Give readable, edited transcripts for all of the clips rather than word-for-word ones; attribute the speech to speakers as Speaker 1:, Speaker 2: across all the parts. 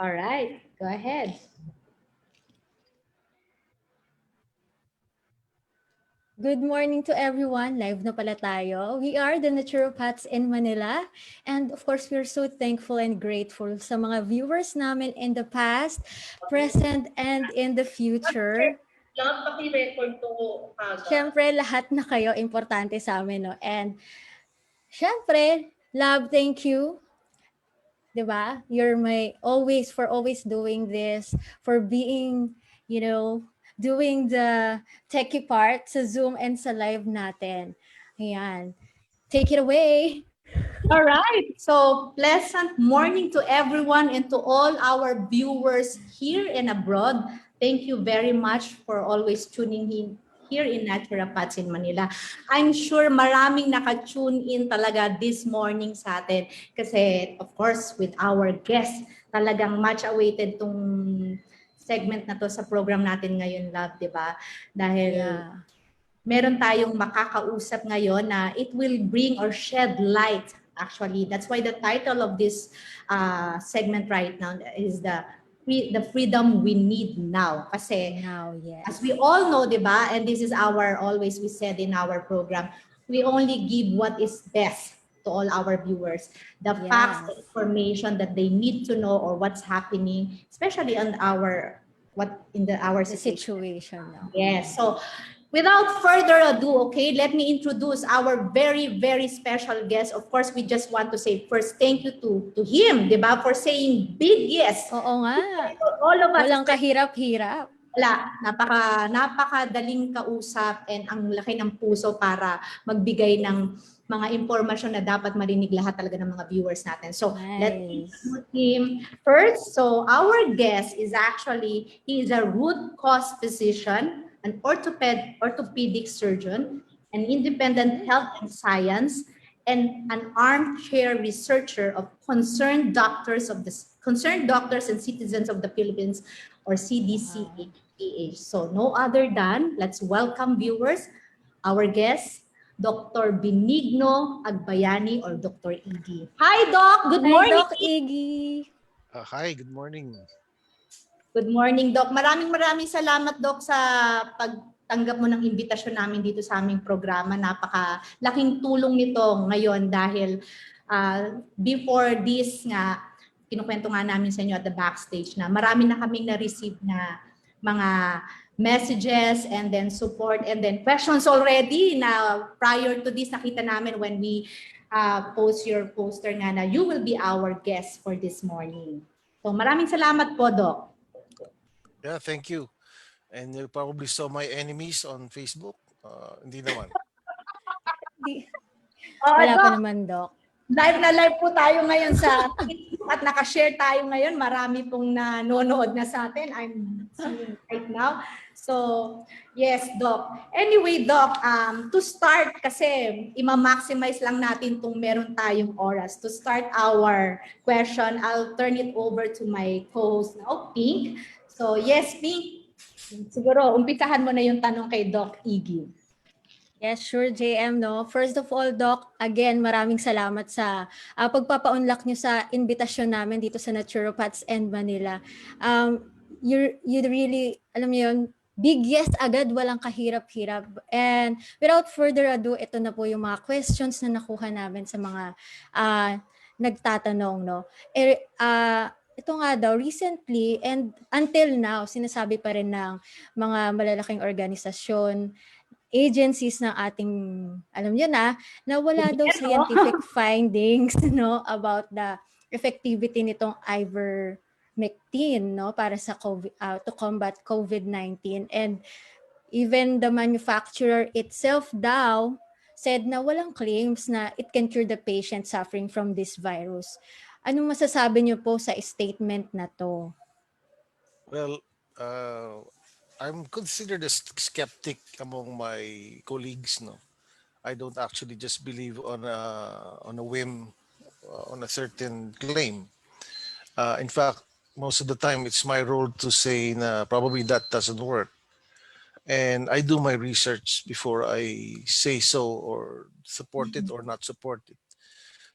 Speaker 1: All right, go ahead.
Speaker 2: Good morning to everyone. Live na pala tayo. We are the Naturopaths in Manila. And of course, we're so thankful and grateful sa mga viewers namin in the past, present, and in the future. Siyempre, lahat na kayo importante sa amin, no? And siyempre, love, thank you. Diba? You're my always doing this, for being, doing the techie part sa Zoom and sa live natin. Ayan. Take it away.
Speaker 1: All right. So, pleasant morning to everyone and to all our viewers here and abroad. Thank you very much for always tuning in here in Naturopaths in Manila. I'm sure maraming naka-tune in talaga this morning sa atin kasi of course with our guests, talagang much awaited tong segment na to sa program natin ngayon, love, 'di ba? Dahil meron tayong makakausap ngayon na it will bring or shed light. Actually, that's why the title of this segment right now is the freedom we need now. Kasi as we all know, di ba? And this is always we said in our program, we only give what is best to all our viewers. The facts, the information that they need to know or what's happening, especially on our situation now. Yes. So without further ado, okay, let me introduce our very, very special guest. Of course, we just want to say first thank you to him, di ba, for saying big yes.
Speaker 2: Oo nga.
Speaker 1: All of us.
Speaker 2: Walang kahirap-hirap.
Speaker 1: Wala. Napakadaling kausap and ang laki ng puso para magbigay ng mga impormasyon na dapat marinig lahat talaga ng mga viewers natin. So, let's introduce him first. So, our guest is actually, he is a root cause physician, an orthopedic surgeon, an independent health and science, and an armchair researcher of concerned doctors and citizens of the Philippines, or CDCPH. So no other than, let's welcome viewers, our guest, Dr. Benigno Agbayani, or Dr. Iggy. Hi, Doc. Good morning.
Speaker 2: Hi, Doc Iggy.
Speaker 3: Hi, good morning.
Speaker 1: Good morning, Doc. Maraming salamat, Doc, sa pagtanggap mo ng imbitasyon namin dito sa aming programa. Napakalaking tulong nito ngayon dahil before this nga, kinukwento nga namin sa inyo at the backstage na marami na kaming na-receive na mga messages and then support and then questions already na prior to this nakita namin when we post your poster nga na you will be our guest for this morning. So maraming salamat po, Doc.
Speaker 3: Yeah, thank you. And you probably saw my enemies on Facebook. Hindi naman.
Speaker 2: Wala pa naman, Doc.
Speaker 1: Live na live po tayo ngayon sa at nakashare tayo ngayon. Marami pong nanonood na sa atin. I'm seeing right now. So, yes, Doc. Anyway, Doc, to start, kasi ima-maximize lang natin itong meron tayong oras. To start our question, I'll turn it over to my co-host now, Pink. So, yes, Pink. Siguro, umpisahan mo na yung tanong kay Doc Iggy.
Speaker 2: Yes, sure, JM. No? First of all, Doc, again, maraming salamat sa pagpapaunlak nyo sa invitasyon namin dito sa Naturopaths and Manila. You really, alam mo yun, big yes agad, walang kahirap-hirap. And without further ado, ito na po yung mga questions na nakuha namin sa mga nagtatanong. No? Ito nga daw, recently and until now, sinasabi pa rin ng mga malalaking organisasyon, agencies ng ating, alam niyo na wala daw scientific findings, no, about the effectivity nitong Ivermectin, no, para sa to combat COVID-19. And even the manufacturer itself daw said na walang claims na it can cure the patient suffering from this virus. Anong masasabi niyo po sa statement na to?
Speaker 3: Well, I'm considered a skeptic among my colleagues. No, I don't actually just believe on a whim, on a certain claim. In fact, most of the time, it's my role to say na probably that doesn't work. And I do my research before I say so or support it or not support it.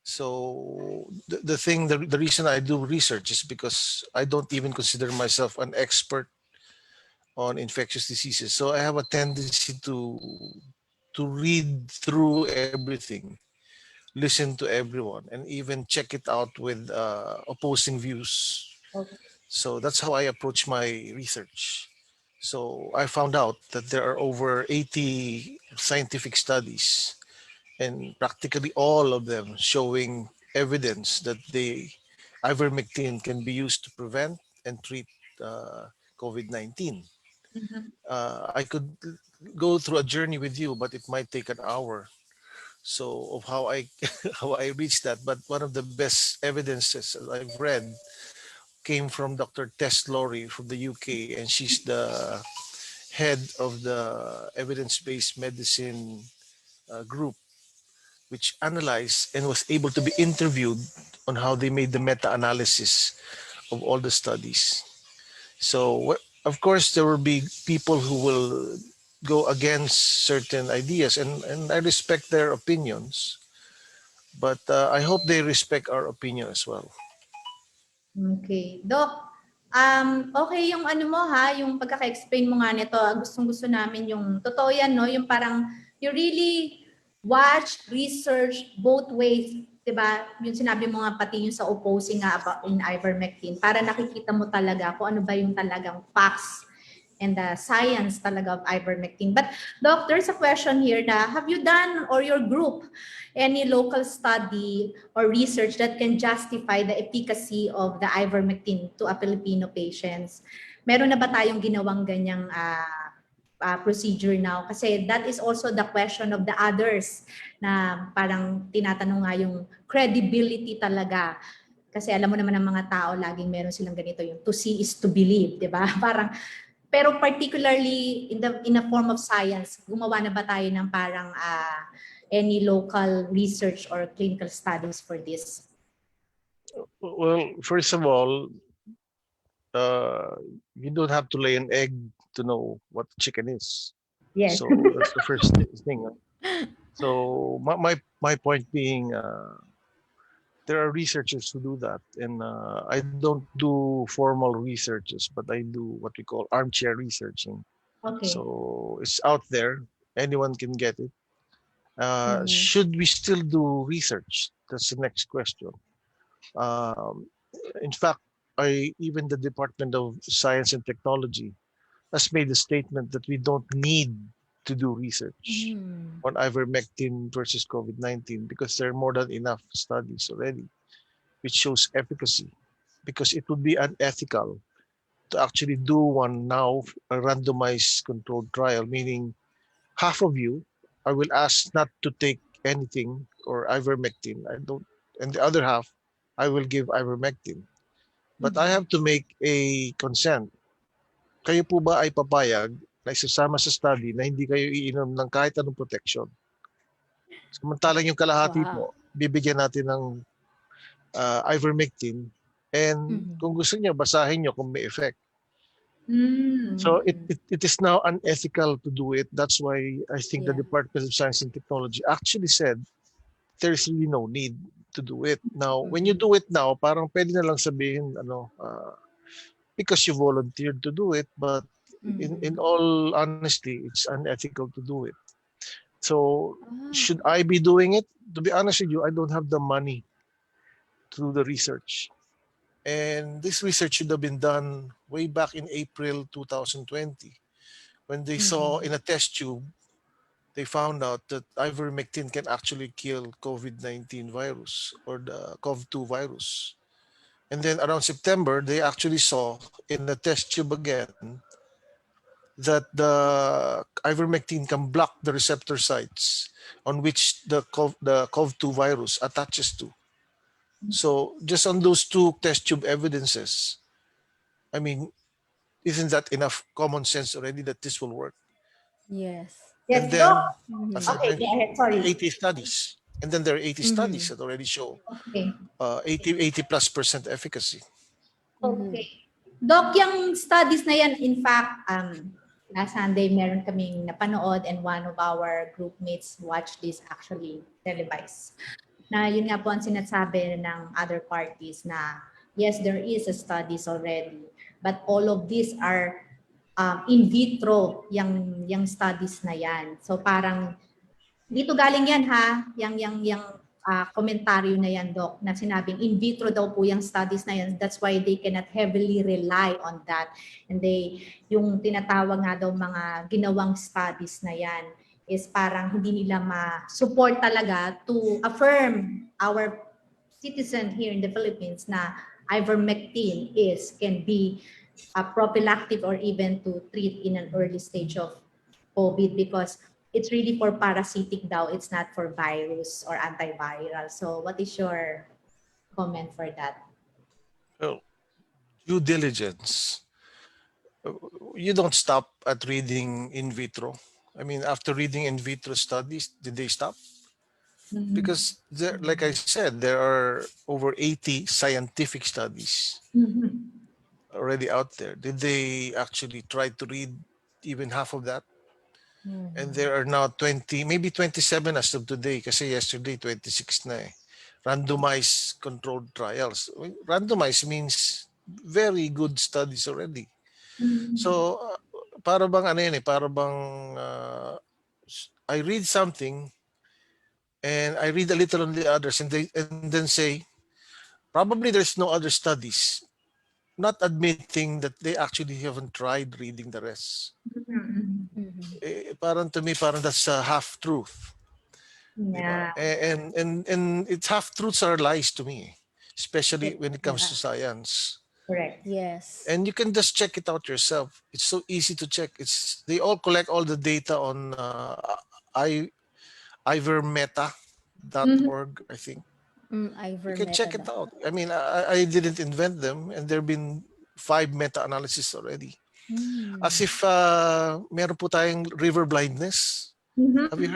Speaker 3: So the reason I do research is because I don't even consider myself an expert on infectious diseases. So I have a tendency to read through everything, listen to everyone, and even check it out with opposing views.
Speaker 1: Okay.
Speaker 3: So that's how I approach my research. So I found out that there are over 80 scientific studies, and practically all of them showing evidence that the ivermectin can be used to prevent and treat COVID-19.
Speaker 1: Mhm.
Speaker 3: I could go through a journey with you, but it might take an hour. So of how I how I reached that, but one of the best evidences that I've read came from Dr. Tess Laurie from the UK, and she's the head of the evidence-based medicine group, which analyzed and was able to be interviewed on how they made the meta-analysis of all the studies. So, of course, there will be people who will go against certain ideas, and I respect their opinions, but I hope they respect our opinion as well.
Speaker 1: Okay. Doc, okay yung ano mo ha, yung pagkaka-explain mo nga nito, gustong-gusto namin yung totoo yan, no? Yung parang you really watch, research both ways, 'di ba? Yung sinabi mo nga pati yung sa opposing nga about in ivermectin para nakikita mo talaga kung ano ba yung talagang facts and the science talaga of ivermectin. But Doc, there's a question here na have you done or your group any local study or research that can justify the efficacy of the ivermectin to a Filipino patients? Meron na ba tayong ginawang ganyang procedure now? Kasi that is also the question of the others na parang tinatanong nga yung credibility talaga. Kasi alam mo naman ng mga tao, laging meron silang ganito, yung to see is to believe, di ba? Parang pero particularly in a form of science, gumawa na ba tayo ng parang any local research or clinical studies for this?
Speaker 3: Well, first of all, uh, you don't have to lay an egg to know what chicken is.
Speaker 1: Yes.
Speaker 3: So that's the first thing. So my point being, there are researchers who do that, and I don't do formal researches, but I do what we call armchair researching.
Speaker 1: Okay.
Speaker 3: So it's out there; anyone can get it.
Speaker 2: Mhm.
Speaker 3: Should we still do research? That's the next question. Um, in fact, even the Department of Science and Technology has made a statement that we don't need to do research
Speaker 2: Mhm.
Speaker 3: on ivermectin versus COVID-19 because there are more than enough studies already which shows efficacy. Because it would be unethical to actually do one now, a randomized controlled trial, meaning half of you, I will ask not to take anything or ivermectin. I don't, and the other half, I will give ivermectin. But I
Speaker 2: Mhm.
Speaker 3: have to make a consent. Kayo po ba ay papayag na isasama sa study na hindi kayo iinom ng kahit anong protection? Samantalang yung kalahati
Speaker 2: Wow.
Speaker 3: po, bibigyan natin ng ivermectin, and
Speaker 2: Mhm.
Speaker 3: kung gusto niyo, basahin niyo kung may effect. So
Speaker 1: Mm.
Speaker 3: it is now unethical to do it. That's why I think the
Speaker 2: Yeah.
Speaker 3: Department of Science and Technology actually said there's really no need to do it. Now, when you
Speaker 2: Mhm.
Speaker 3: do it now, parang pwede na lang sabihin, because you volunteered to do it, but in
Speaker 2: Mhm.
Speaker 3: all honesty, it's unethical to do it. So
Speaker 2: Ah.
Speaker 3: should I be doing it? To be honest with you, I don't have the money to do the research. And this research should have been done way back in April 2020 when they saw
Speaker 2: Mhm.
Speaker 3: in a test tube, they found out that ivermectin can actually kill COVID-19 virus or the COV2 virus. And then around September, they actually saw in a test tube again that the ivermectin can block the receptor sites on which the COV2 virus attaches to. So just on those two test tube evidences, I mean, isn't that enough common sense already that this will work?
Speaker 2: Yes.
Speaker 3: And
Speaker 1: Yes, Doc.
Speaker 3: then, as I
Speaker 2: Mhm.
Speaker 1: Okay, go
Speaker 3: mentioned,
Speaker 1: ahead. Sorry.
Speaker 3: 80 studies. And then there are 80 studies
Speaker 2: Mhm.
Speaker 3: that already show
Speaker 1: Okay.
Speaker 3: 80+% efficacy.
Speaker 2: Mhm.
Speaker 1: Okay. Doc, yung studies na yan, in fact, last Sunday meron kaming napanood and one of our group mates watched this actually televised. Na yun nga po ang sinasabi ng other parties na yes, there is a studies already, but all of these are in vitro yung studies na yan. So parang dito galing yan ha, yung komentaryo na yan, Doc, na sinabing in vitro daw po yung studies na yan. That's why they cannot heavily rely on that. And yung tinatawag nga daw mga ginawang studies na yan is parang hindi nila ma-support talaga to affirm our citizen here in the Philippines na ivermectin can be prophylactic or even to treat in an early stage of COVID because it's really for parasitic daw. It's not for virus or antiviral. So what is your comment for that?
Speaker 3: Well, due diligence. You don't stop at reading in vitro. I mean, after reading in vitro studies, did they stop? Because there, like I said, there are over 80 scientific studies already out there. Did they actually try to read even half of that? And there are now 20, maybe 27 as of today, kasi yesterday 26 na eh. Randomized controlled trials. Randomized means very good studies already. So, para bang ano yun eh, para bang I read something and I read a little on the others and then say, probably there's no other studies, not admitting that they actually haven't tried reading the rest. Parang to me, parang that's a half truth.
Speaker 1: Yeah.
Speaker 3: And it's half truths are lies to me, especially when it comes to science.
Speaker 1: Correct.
Speaker 2: Yes.
Speaker 3: And you can just check it out yourself. It's so easy to check. They all collect all the data on Ivermeta.org, I think. You can check it
Speaker 2: Ivermectin.
Speaker 3: out. I mean, I didn't invent them, and there have been 5 meta-analysis already. As if meron po tayong river blindness. Have you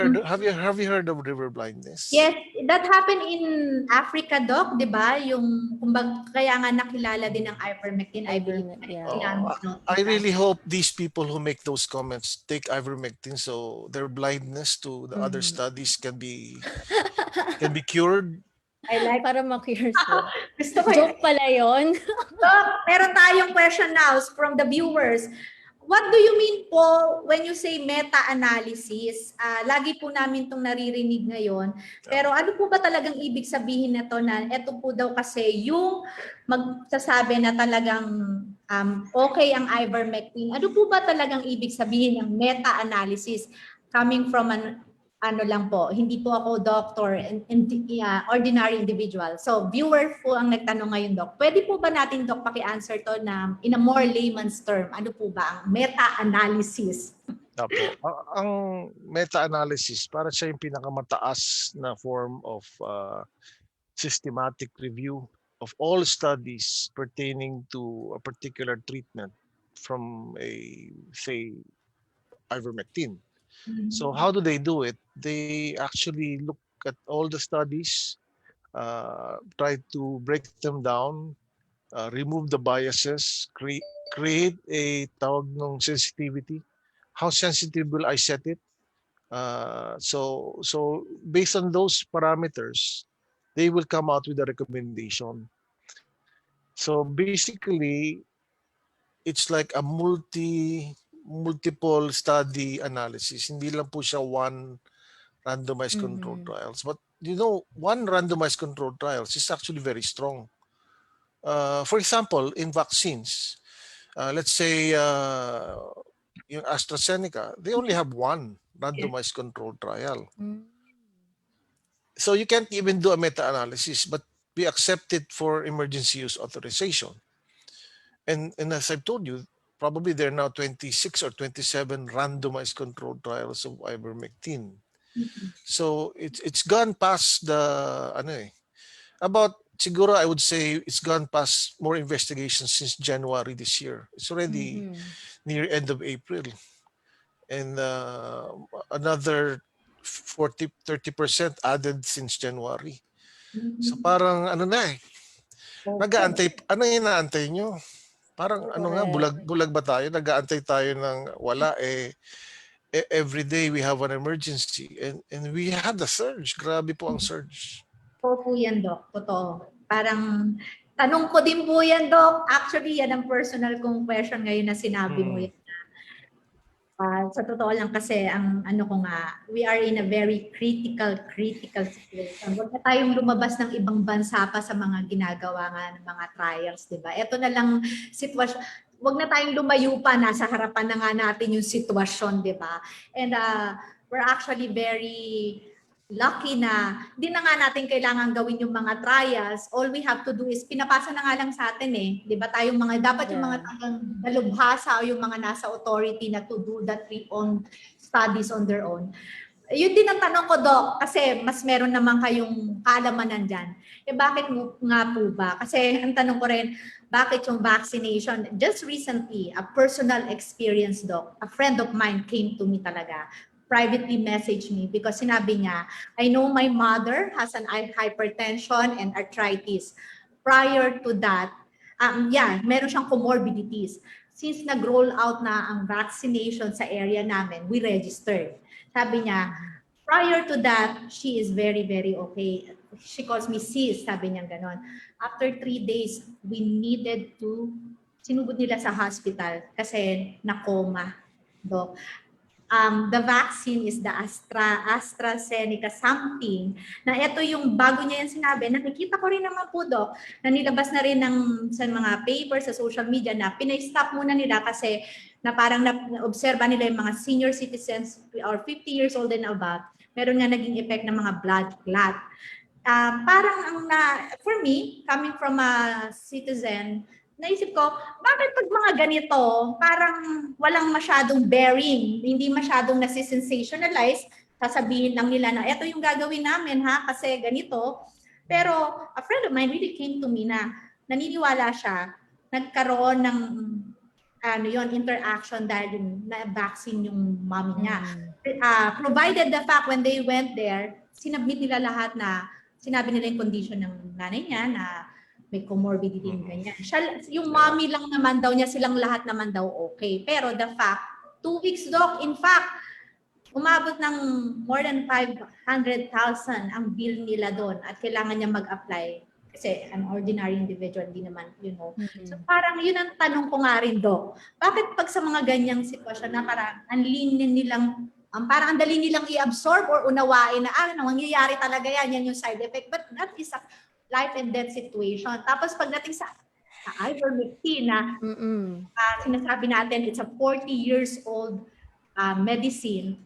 Speaker 3: heard of river blindness?
Speaker 1: Yes, that happened in Africa, Doc, di ba? Yung, kumbaga, kaya nga nakilala din ng ivermectin, I believe.
Speaker 3: I really hope these people who make those comments take ivermectin so their blindness to the other studies can be cured.
Speaker 1: I like
Speaker 2: Para ma-cure sila.
Speaker 1: Gusto ko
Speaker 2: Joke pala yun.
Speaker 1: Doc, meron tayong question now from the viewers. What do you mean po when you say meta-analysis? Lagi po namin itong naririnig ngayon. Pero ano po ba talagang ibig sabihin na to na ito po daw kasi yung magsasabi na talagang okay ang ivermectin. Ano po ba talagang ibig sabihin ng meta-analysis coming from ano lang po, hindi po ako doctor, ordinary individual. So, viewer po ang nagtanong ngayon, Doc. Pwede po ba natin, Doc, paki-answer to na in a more layman's term, ano po ba ang meta-analysis?
Speaker 3: Apo. Ang meta-analysis, para siya yung pinakamataas na form of systematic review of all studies pertaining to a particular treatment from say, ivermectin. So how do they do it? They actually look at all the studies, try to break them down, remove the biases, create a tawag ng sensitivity. How sensitive will I set it? So based on those parameters, they will come out with a recommendation. So basically, it's like a multiple study analysis. Hindi lang po siya one randomized controlled trials. But you know, one randomized controlled trials is actually very strong. For example, in vaccines, let's say yung AstraZeneca, they only have one randomized controlled trial. So you can't even do a meta-analysis, but we accept it for emergency use authorization. And as I've told you, probably there are now 26 or 27 randomized controlled trials of ivermectin. So it's gone past the about siguro I would say it's gone past more investigations since January this year. It's already near end of April. And another 30% added since January. So parang ano na eh. Nag-aantay, ano yung inaantay nyo? Parang ano nga, bulag ba tayo? Nag-aantay tayo ng wala every day we have an emergency. And we had a surge. Grabe po ang surge.
Speaker 1: Opo yan, Doc. Totoo. Parang tanong ko din po yan, Doc. Actually, yan ang personal kong question ngayon na sinabi mo
Speaker 3: Hmm.
Speaker 1: yan. Sa totoo lang kasi, ang ano ko nga, we are in a very critical situation. Huwag na tayong lumabas ng ibang bansa pa sa mga ginagawa nga ng mga trials, di ba? Ito na lang sitwasyon. Huwag na tayong lumayo pa, nasa harapan na nga natin yung sitwasyon, di ba? And we're actually very lucky na hindi na nga natin kailangan gawin yung mga trials. All we have to do is pinapasa na nga lang sa atin eh. 'Di ba tayong mga dapat yung mga
Speaker 2: Yeah.
Speaker 1: tagang dalubhasa o yung mga nasa authority na to do that own studies on their own. Yun din ang tanong ko, Doc, kasi mas meron naman kayong kalamanan dyan. Eh bakit nga po ba? Kasi ang tanong ko rin, bakit yung vaccination? Just recently, a personal experience, Doc, a friend of mine came to me talaga, privately messaged me because sinabi niya, I know my mother has an hypertension and arthritis. Prior to that, meron siyang comorbidities. Since nag-roll out na ang vaccination sa area namin, we registered. Sabi niya, prior to that, she is very, very okay. She calls me sis, sabi niya ganon. After 3 days, we needed to, sinugod nila sa hospital kasi na-coma, Doc. The vaccine is the AstraZeneca something, na ito yung bago niya yan sinabi, nakikita ko rin naman po, Doc, na nilabas na rin sa mga papers sa social media na pinay-stop muna nila kasi na parang na-obserba nila yung mga senior citizens or 50 years old and above, meron nga naging effect ng mga blood clot. Parang for me, coming from a citizen, naisip ko, bakit pag mga ganito, parang walang masyadong bearing, hindi masyadong nasisensationalize, sasabihin lang nila na ito yung gagawin namin ha, kasi ganito. Pero a friend of mine really came to me na naniniwala siya, nagkaroon ng interaction dahil yung na-vaccine yung mommy niya. Provided the fact when they went there, sinabmit nila lahat na, sinabi nila yung condition ng nanay niya na may comorbidity ng ganyan. Yung mommy lang naman daw niya, silang lahat naman daw okay. Pero the fact, 2 weeks, Doc, in fact, umabot ng more than 500,000 ang bill nila doon at kailangan niya mag-apply kasi an ordinary individual, hindi naman, So parang yun ang tanong ko nga rin, Doc. Bakit pag sa mga ganyang sitwasyon na parang ang linin nilang, parang ang dali nilang i-absorb or unawain na, mangyayari talaga yan yung side effect. But that is a life and death situation. Tapos pagdating sa Ivermectin na sinasabi natin, it's a 40 years old medicine.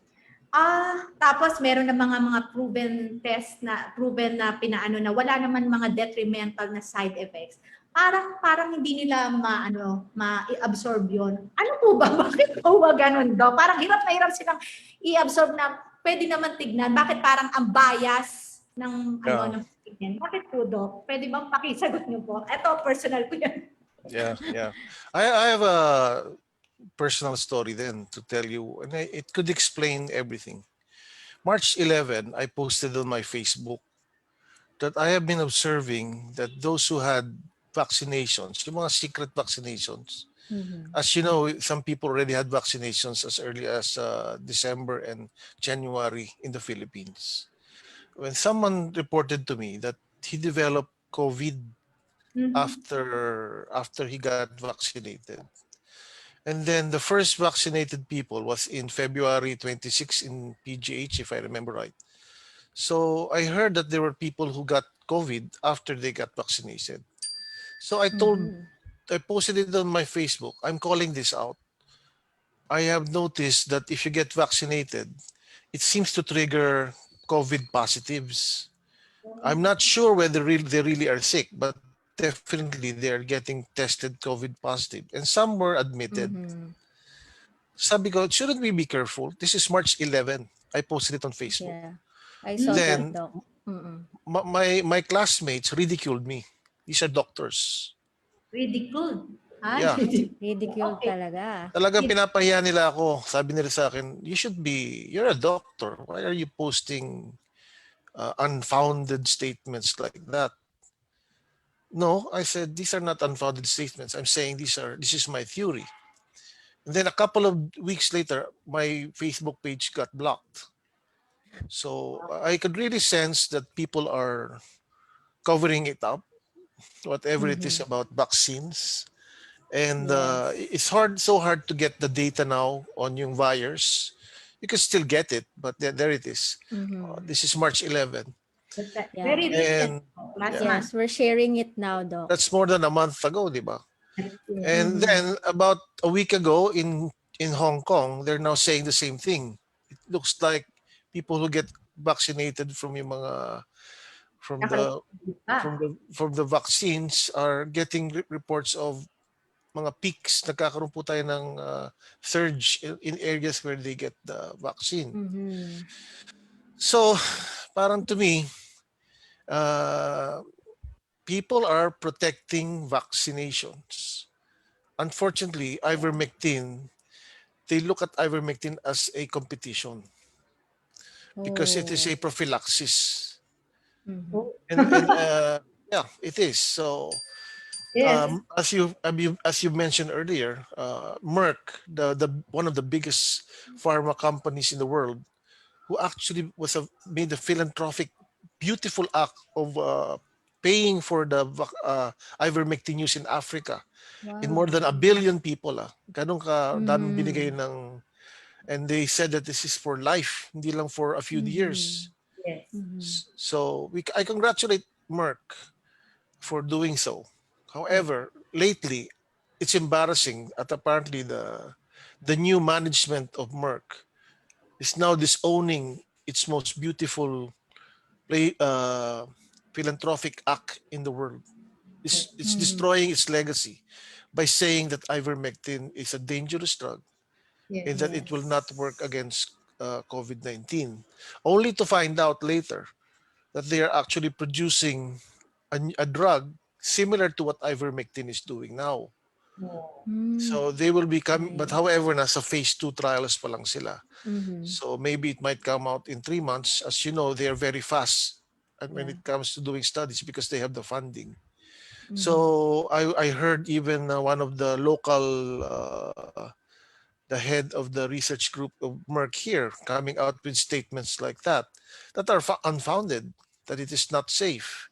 Speaker 1: Tapos meron na mga proven test na proven na pinaano na wala naman mga detrimental na side effects. Parang hindi nila ma-absorb 'yon. Ano po ba? Bakit po ba ganun daw? Parang hirap na hirap silang i-absorb na pwede naman tignan. Bakit parang ang bias ng ng tignan? Bakit po, Doc? Pwede bang pakisagot niyo po? Ito personal ko 'yan.
Speaker 3: Yeah. I have a personal story then to tell you, and it could explain everything. March 11, I posted on my Facebook that I have been observing that those who had vaccinations, yung mga secret vaccinations, as you know, some people already had vaccinations as early as December and January in the Philippines. When someone reported to me that he developed COVID after he got vaccinated, and then the first vaccinated people was in February 26 in PGH, if I remember right. So I heard that there were people who got COVID after they got vaccinated. So I posted it on my Facebook. I'm calling this out. I have noticed that if you get vaccinated, it seems to trigger COVID positives. I'm not sure whether they really are sick, but definitely they are getting tested COVID positive. And some were admitted. Sabi ko, shouldn't we be careful? This is March 11. I posted it on Facebook.
Speaker 2: Yeah. I saw that,
Speaker 3: Then
Speaker 2: Doc.
Speaker 3: my classmates ridiculed me. These are doctors.
Speaker 1: Ridiculed.
Speaker 3: Yeah.
Speaker 2: Ridicule
Speaker 1: Okay.
Speaker 2: talaga.
Speaker 3: Talagang pinapahiya nila ako. Sabi nila sa akin, you're a doctor. Why are you posting unfounded statements like that? No, I said, these are not unfounded statements. I'm saying this is my theory. And then a couple of weeks later, my Facebook page got blocked. So I could really sense that people are covering it up, whatever it is
Speaker 2: Mhm.
Speaker 3: about vaccines. And
Speaker 2: Yes.
Speaker 3: it's so hard to get the data now on yung virus. You can still get it, but there it is.
Speaker 2: Mhm.
Speaker 3: This is March 11.
Speaker 1: That's right.
Speaker 2: Yeah.
Speaker 1: Very recent.
Speaker 3: And
Speaker 1: Last
Speaker 3: yeah,
Speaker 1: month.
Speaker 2: Yes, we're sharing it now, Doc.
Speaker 3: that's more than a month ago, di ba?
Speaker 1: Yes, yes.
Speaker 3: And
Speaker 2: Mhm.
Speaker 3: then about a week ago in Hong Kong, they're now saying the same thing. It looks like people who get vaccinated from yung mga from the
Speaker 1: Nakarecover pa.
Speaker 3: from the vaccines are getting reports of mga peaks. Nagkakaroon po tayo ng surge in areas where they get the vaccine.
Speaker 2: Mhm.
Speaker 3: So, parang to me, uh, people are protecting vaccinations. Unfortunately, ivermectin, they look at ivermectin as a competition because it is
Speaker 2: Oh.
Speaker 3: a prophylaxis.
Speaker 2: Mhm.
Speaker 1: Oh,
Speaker 3: And yeah, it is. So,
Speaker 1: yes.
Speaker 3: as you mentioned earlier, Merck, the one of the biggest pharma companies in the world, who actually made a philanthropic, beautiful act of paying for the ivermectin use in Africa in more
Speaker 2: Wow.
Speaker 3: than a billion people. Ganun ka daming binigay
Speaker 2: Mhm.
Speaker 3: ng, and they said that this is for life, hindi lang for a few
Speaker 2: Mhm.
Speaker 3: years.
Speaker 1: Yes.
Speaker 2: Mhm.
Speaker 3: So I congratulate Merck for doing so.
Speaker 1: Yes.
Speaker 3: However, lately, it's embarrassing that apparently the new management of Merck is now disowning its most beautiful play, philanthropic act in the world. It's
Speaker 2: Mhm.
Speaker 3: destroying its legacy by saying that ivermectin is a dangerous drug and
Speaker 1: Yes.
Speaker 3: that it will not
Speaker 2: Yes.
Speaker 3: work against COVID-19, only to find out later that they are actually producing a drug similar to what ivermectin is doing now.
Speaker 1: Oh,
Speaker 2: Mm.
Speaker 3: So they will become, but
Speaker 2: Okay.
Speaker 3: however, nasa phase 2 trials pa lang sila.
Speaker 2: Mhm.
Speaker 3: So maybe it might come out in 3 months. As you know, they are very fast and when
Speaker 2: Yeah.
Speaker 3: it comes to doing studies because they have the funding.
Speaker 2: Mhm.
Speaker 3: So I heard even one of the local, the head of the research group of Merck here coming out with statements like that are unfounded, that it is not safe,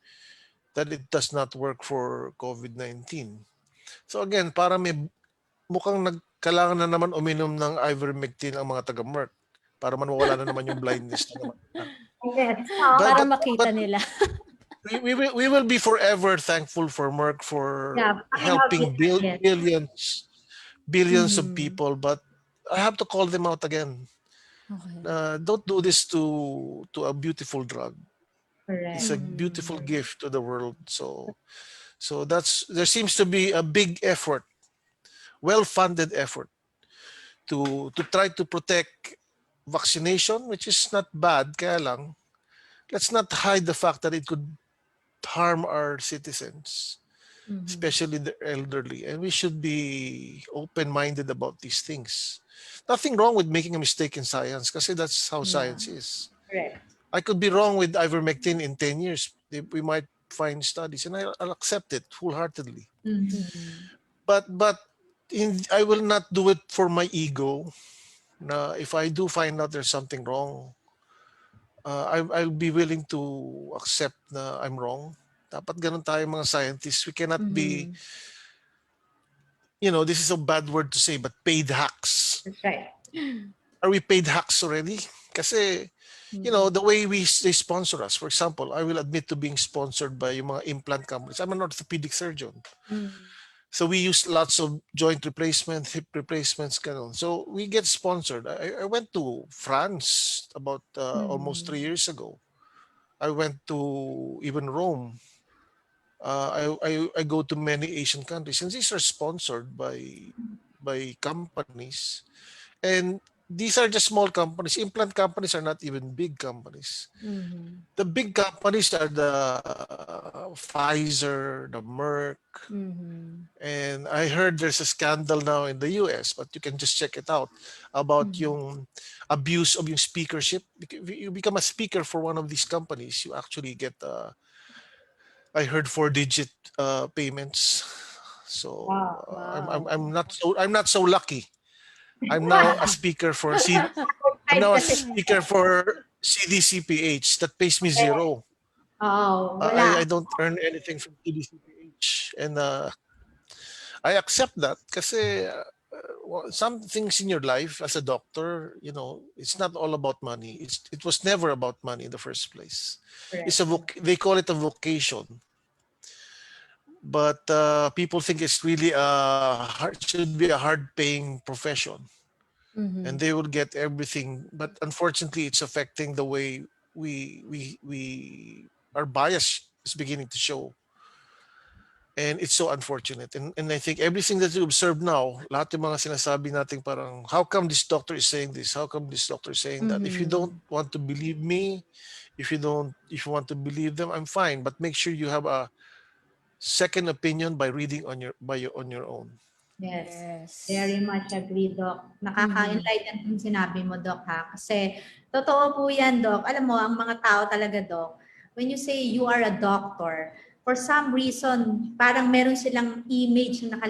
Speaker 3: that it does not work for COVID-19. So again, para may mukhang kailangan na naman uminom ng ivermectin ang mga taga Merck para man mawala na naman yung blindness na naman.
Speaker 1: yes.
Speaker 3: But
Speaker 2: Para
Speaker 3: but
Speaker 2: makita
Speaker 3: but
Speaker 2: nila.
Speaker 3: we will be forever thankful for Merck for
Speaker 1: Yeah, coming out with
Speaker 3: helping
Speaker 1: yes.
Speaker 3: billions of
Speaker 2: Mhm.
Speaker 3: people. But I have to call them out again.
Speaker 2: Okay.
Speaker 3: Don't do this to a beautiful drug. It's
Speaker 1: Correct.
Speaker 3: a beautiful
Speaker 2: Mhm.
Speaker 3: gift to the world. So that's there seems to be a big effort, well-funded effort to try to protect vaccination, which is not bad. Kaya lang, let's not hide the fact that it could harm our citizens,
Speaker 2: Mhm.
Speaker 3: especially the elderly, and we should be open-minded about these things. Nothing wrong with making a mistake in science, because that's how
Speaker 2: Yeah.
Speaker 3: science is.
Speaker 1: Correct.
Speaker 3: I could be wrong with ivermectin in 10 years. We might find studies, and I'll accept it wholeheartedly.
Speaker 1: Mm-hmm.
Speaker 2: Mhm.
Speaker 3: But I will not do it for my ego. Na if I do find out there's something wrong, I'll be willing to accept na I'm wrong. Dapat ganun tayo mga scientists. We cannot be,
Speaker 2: Mhm.
Speaker 3: this is a bad word to say, but paid hacks.
Speaker 1: That's right.
Speaker 3: Are we paid hacks already? Kasi,
Speaker 2: Mhm.
Speaker 3: the way they sponsor us. For example, I will admit to being sponsored by yung mga implant companies. I'm an orthopedic surgeon.
Speaker 2: Mhm.
Speaker 3: So we use lots of joint replacement, hip replacements, ganun. So we get sponsored. I went to France about almost
Speaker 2: Mhm.
Speaker 3: 3 years ago. I went to even Rome. I go to many Asian countries, and these are sponsored by companies, and these are just small companies. Implant companies are not even big companies.
Speaker 2: Mhm.
Speaker 3: The big companies are the Pfizer, the Merck,
Speaker 2: Mhm.
Speaker 3: and I heard there's a scandal now in the US, but you can just check it out about
Speaker 2: Mhm.
Speaker 3: yung abuse of yung speakership. If you become a speaker for one of these companies, you actually get I heard 4-digit payments. So
Speaker 1: Wow.
Speaker 2: Wow.
Speaker 3: I'm not so lucky. I'm now a speaker for I'm
Speaker 1: Outside
Speaker 3: now a
Speaker 1: kasi.
Speaker 3: speaker for CDCPH that pays me
Speaker 1: Okay.
Speaker 3: zero.
Speaker 1: Oh,
Speaker 3: I
Speaker 1: wala.
Speaker 3: don't earn anything from TDCPH, and I accept that kasi some things in your life as a doctor, it's not all about money. It was never about money in the first place. It's
Speaker 1: Correct.
Speaker 3: a they call it a vocation, but people think it's really should be a hard paying profession, and
Speaker 2: Mhm.
Speaker 3: they will get everything. But unfortunately, it's affecting the way we our bias is beginning to show, and it's so unfortunate. And I think everything that you observe now, lahat yung mga sinasabi natin parang, how come this doctor is saying this? How come this doctor is saying that? If you don't
Speaker 2: Mhm.
Speaker 3: want to believe me, if you want to believe them, I'm fine. But make sure you have a second opinion by reading on your own.
Speaker 1: Yes.
Speaker 2: Yes.
Speaker 1: Very much agree, Doc.
Speaker 2: Mhm.
Speaker 1: Nakaka-enlighten yung sinabi mo, Doc, ha? Kasi totoo po yan, Doc. Alam mo, ang mga tao talaga, Doc, when you say you are a doctor, for some reason, parang meron silang image na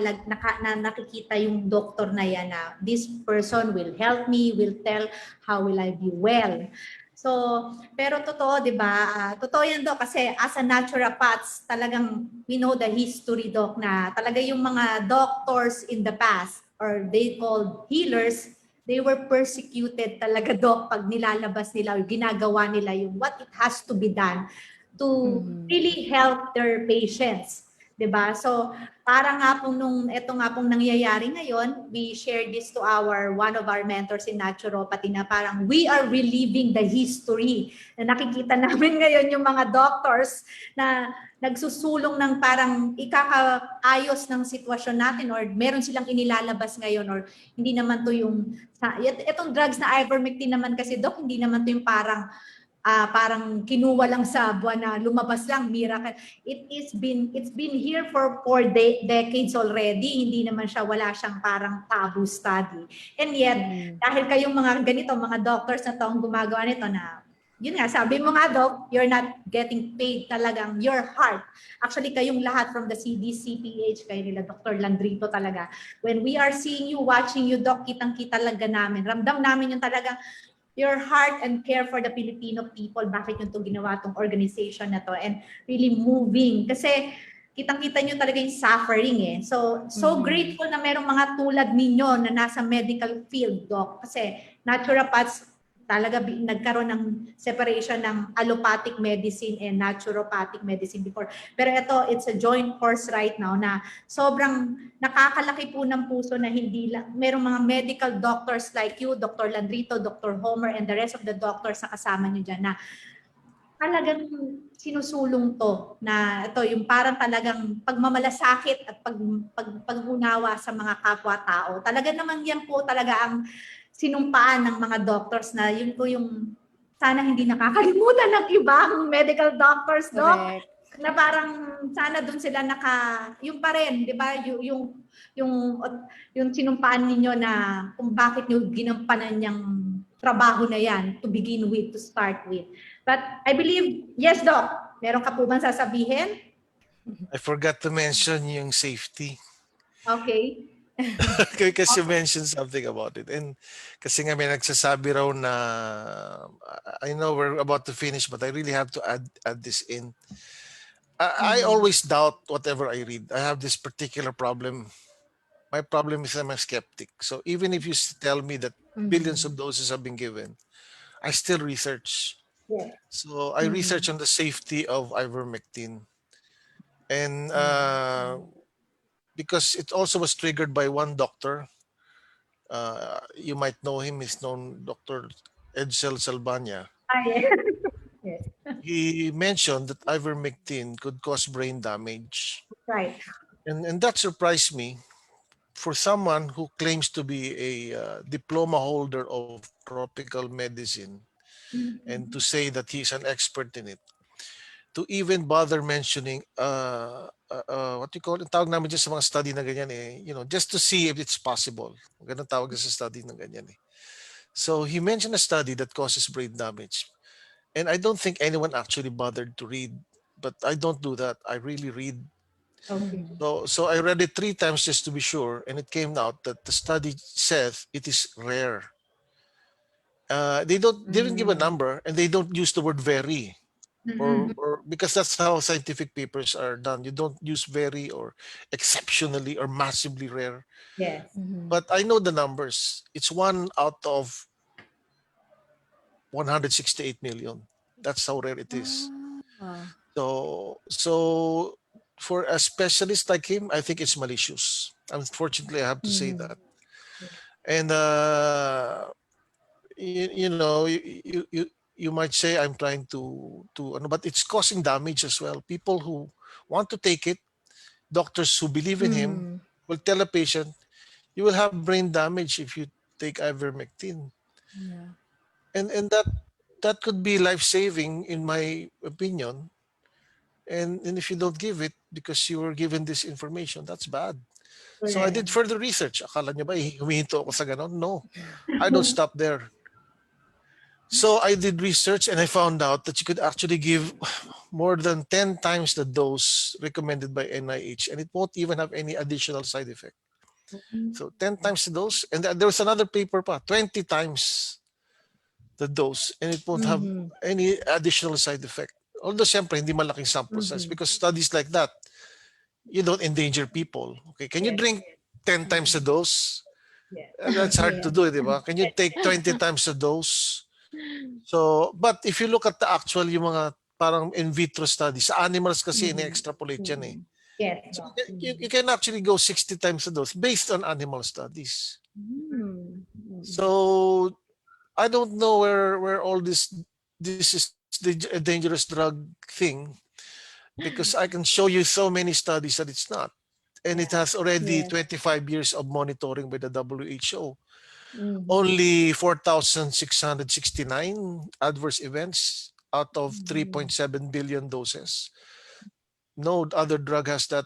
Speaker 1: nakikita yung doctor na yan na this person will help me, will tell how will I be well. So, pero totoo, 'di ba? Totoo 'yan, Doc, kasi as a naturopaths, talagang we know the history, Doc, na talaga yung mga doctors in the past or they called healers, they were persecuted talaga, Doc, pag nilalabas nila o ginagawa nila yung what it has to be done to
Speaker 2: Mhm.
Speaker 1: really help their patients. 'Di ba? So, para nga pong ito nga pong nangyayari ngayon, we share this to one of our mentors in naturopathy na parang we are reliving the history na nakikita namin ngayon yung mga doctors na nagsusulong ng parang ikakaayos ng sitwasyon natin or meron silang inilalabas ngayon or hindi naman to yung itong drugs na Ivermectin naman kasi, Doc, hindi naman to yung parang kinuha lang sa buwan na lumabas lang, miracle. It's been here for 4 decades already. Hindi naman siya, wala siyang parang taboo study. And yet,
Speaker 2: Mhm.
Speaker 1: dahil kayong mga ganito, mga doctors na to ang gumagawa nito na, yun nga, sabi mo nga, Doc, you're not getting paid talagang your heart. Actually, kayong lahat from the CDCPH, kayo nila, Dr. Landrito talaga. When we are seeing you, watching you, Doc, kitang-kita talaga namin. Ramdam namin yung talagang your heart and care for the Filipino people. Bakit yung ginawa tong organization na to and really moving. Kasi kitang-kita nyo talaga yung suffering eh. So
Speaker 2: Mhm.
Speaker 1: grateful na merong mga tulad ninyo na nasa medical field, Doc. Kasi naturopaths talaga nagkaroon ng separation ng allopathic medicine and naturopathic medicine before. Pero ito, it's a joint force right now na sobrang nakakalaki po ng puso na hindi lang, merong mga medical doctors like you, Dr. Landrito, Dr. Homer, and the rest of the doctors na kasama nyo dyan na talagang sinusulong to na ito yung parang talagang pagmamalasakit at paghunawa sa mga kapwa-tao. Talaga naman yan po talaga ang sinumpaan ng mga doctors na yun po yung sana hindi nakakalimutan ng ibang medical doctors, Doc,
Speaker 2: Correct.
Speaker 1: na parang sana doon sila yung pa rin, 'di ba? Yung yung sinumpaan ninyo na kung bakit niyo ginampanan yung trabaho na yan to begin with, to start with. But I believe, yes, Doc, meron ka po bang sasabihin?
Speaker 3: I forgot to mention yung safety.
Speaker 1: Okay.
Speaker 3: Because you mentioned something about it. And kasi nga may nagsasabi raw na, I know we're about to finish, but I really have to add this in. I
Speaker 1: Mhm.
Speaker 3: always doubt whatever I read. I have this particular problem. My problem is I'm a skeptic. So even if you tell me that billions
Speaker 2: Mhm.
Speaker 3: of doses have been given, I still research.
Speaker 1: Yes.
Speaker 3: So I research
Speaker 2: Mhm.
Speaker 3: on the safety of ivermectin. And because it also was triggered by one doctor. You might know him. He's known Dr. Edsel Salbanya.
Speaker 1: Yes. Yes.
Speaker 3: He mentioned that ivermectin could cause brain damage.
Speaker 1: Right.
Speaker 3: And that surprised me for someone who claims to be a diploma holder of tropical medicine and to
Speaker 1: Mhm.
Speaker 3: say that he's an expert in it. To even bother mentioning what you call it, tawag namin dyan sa mga study na ganyan eh, just to see if it's possible. Ganun tawag sa study na ganyan eh. So he mentioned a study that causes brain damage. And I don't think anyone actually bothered to read, but I don't do that. I really read.
Speaker 1: Okay.
Speaker 2: Mhm.
Speaker 3: So I read it 3 times just to be sure, and it came out that the study says it is rare. They didn't give a
Speaker 2: Mhm.
Speaker 3: number, and they don't use the word very.
Speaker 1: Mhm.
Speaker 3: or because that's how scientific papers are done. You don't use very or exceptionally or massively rare.
Speaker 1: Yes.
Speaker 2: Mhm.
Speaker 3: But I know the numbers. It's one out of 168 million. That's how rare it is.
Speaker 2: Ah.
Speaker 3: So for a specialist like him, I think it's malicious. Unfortunately, I have to say
Speaker 2: Mhm.
Speaker 3: that. And you know, you might say I'm trying to, but it's causing damage as well. People who want to take it, doctors who believe in him,
Speaker 2: Mhm.
Speaker 3: will tell a patient, you will have brain damage if you take ivermectin,
Speaker 2: Yeah.
Speaker 3: and that could be life saving in my opinion. And if you don't give it because you were given this information, that's bad. So I
Speaker 1: Correct.
Speaker 3: did further research. Akala niyo ba humihinto ako sa ganon? No, I don't stop there. So I did research and I found out that you could actually give more than 10 times the dose recommended by NIH and it won't even have any additional side effect. So 10 times the dose. And there was another paper pa, 20 times the dose and it won't have
Speaker 2: Mhm.
Speaker 3: any additional side effect. Although siyempre hindi malaking sample size
Speaker 1: Mhm.
Speaker 3: because studies like that, you don't endanger people. Okay, can you
Speaker 1: Yes.
Speaker 3: drink 10 times the
Speaker 2: Mhm.
Speaker 3: dose?
Speaker 1: Yes.
Speaker 3: That's hard to
Speaker 2: Yes.
Speaker 3: do, di ba? Can you take 20 times the dose? So, but if you look at the actual, yung mga parang in vitro studies, sa animals kasi
Speaker 2: Mhm.
Speaker 3: ina-extrapolate yan eh.
Speaker 2: Mhm.
Speaker 1: Yes,
Speaker 3: So
Speaker 1: Doc.
Speaker 3: you
Speaker 2: Mhm.
Speaker 3: can actually go 60 times a dose based on animal studies.
Speaker 2: Mhm. Mhm.
Speaker 3: So I don't know where all this is the a dangerous drug thing because I can show you so many studies that it's not. And it
Speaker 1: Yeah.
Speaker 3: has already
Speaker 2: Yes.
Speaker 3: 25 years of monitoring by the WHO.
Speaker 2: Mhm.
Speaker 3: Only 4,669 adverse events out of
Speaker 2: Mhm.
Speaker 3: 3.7 billion doses. No other drug has that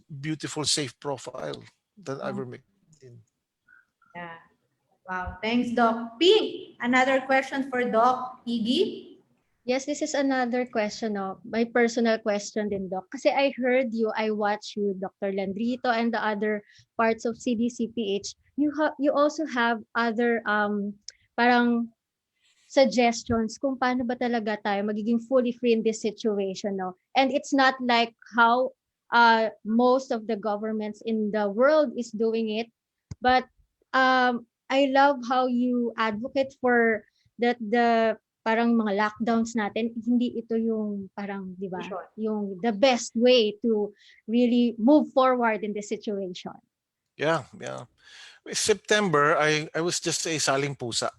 Speaker 3: beautiful safe profile than
Speaker 2: Wow.
Speaker 3: ivermectin.
Speaker 1: Yeah. Wow. Thanks, Doc. P, another question for Doc Iggy.
Speaker 2: Yes, this is another question, no? My personal question din, Doc. Kasi I heard you, I watched you, Dr. Landrito, and the other parts of CDCPH. You also have other parang suggestions kung paano ba talaga tayo magiging fully free in this situation, no? And it's not like how most of the governments in the world is doing it, but I love how you advocate for that the parang mga lockdowns natin, hindi ito yung parang, di ba,
Speaker 1: Sure.
Speaker 2: yung the best way to really move forward in this situation.
Speaker 3: Yeah, yeah. With September, I was just a saling pusa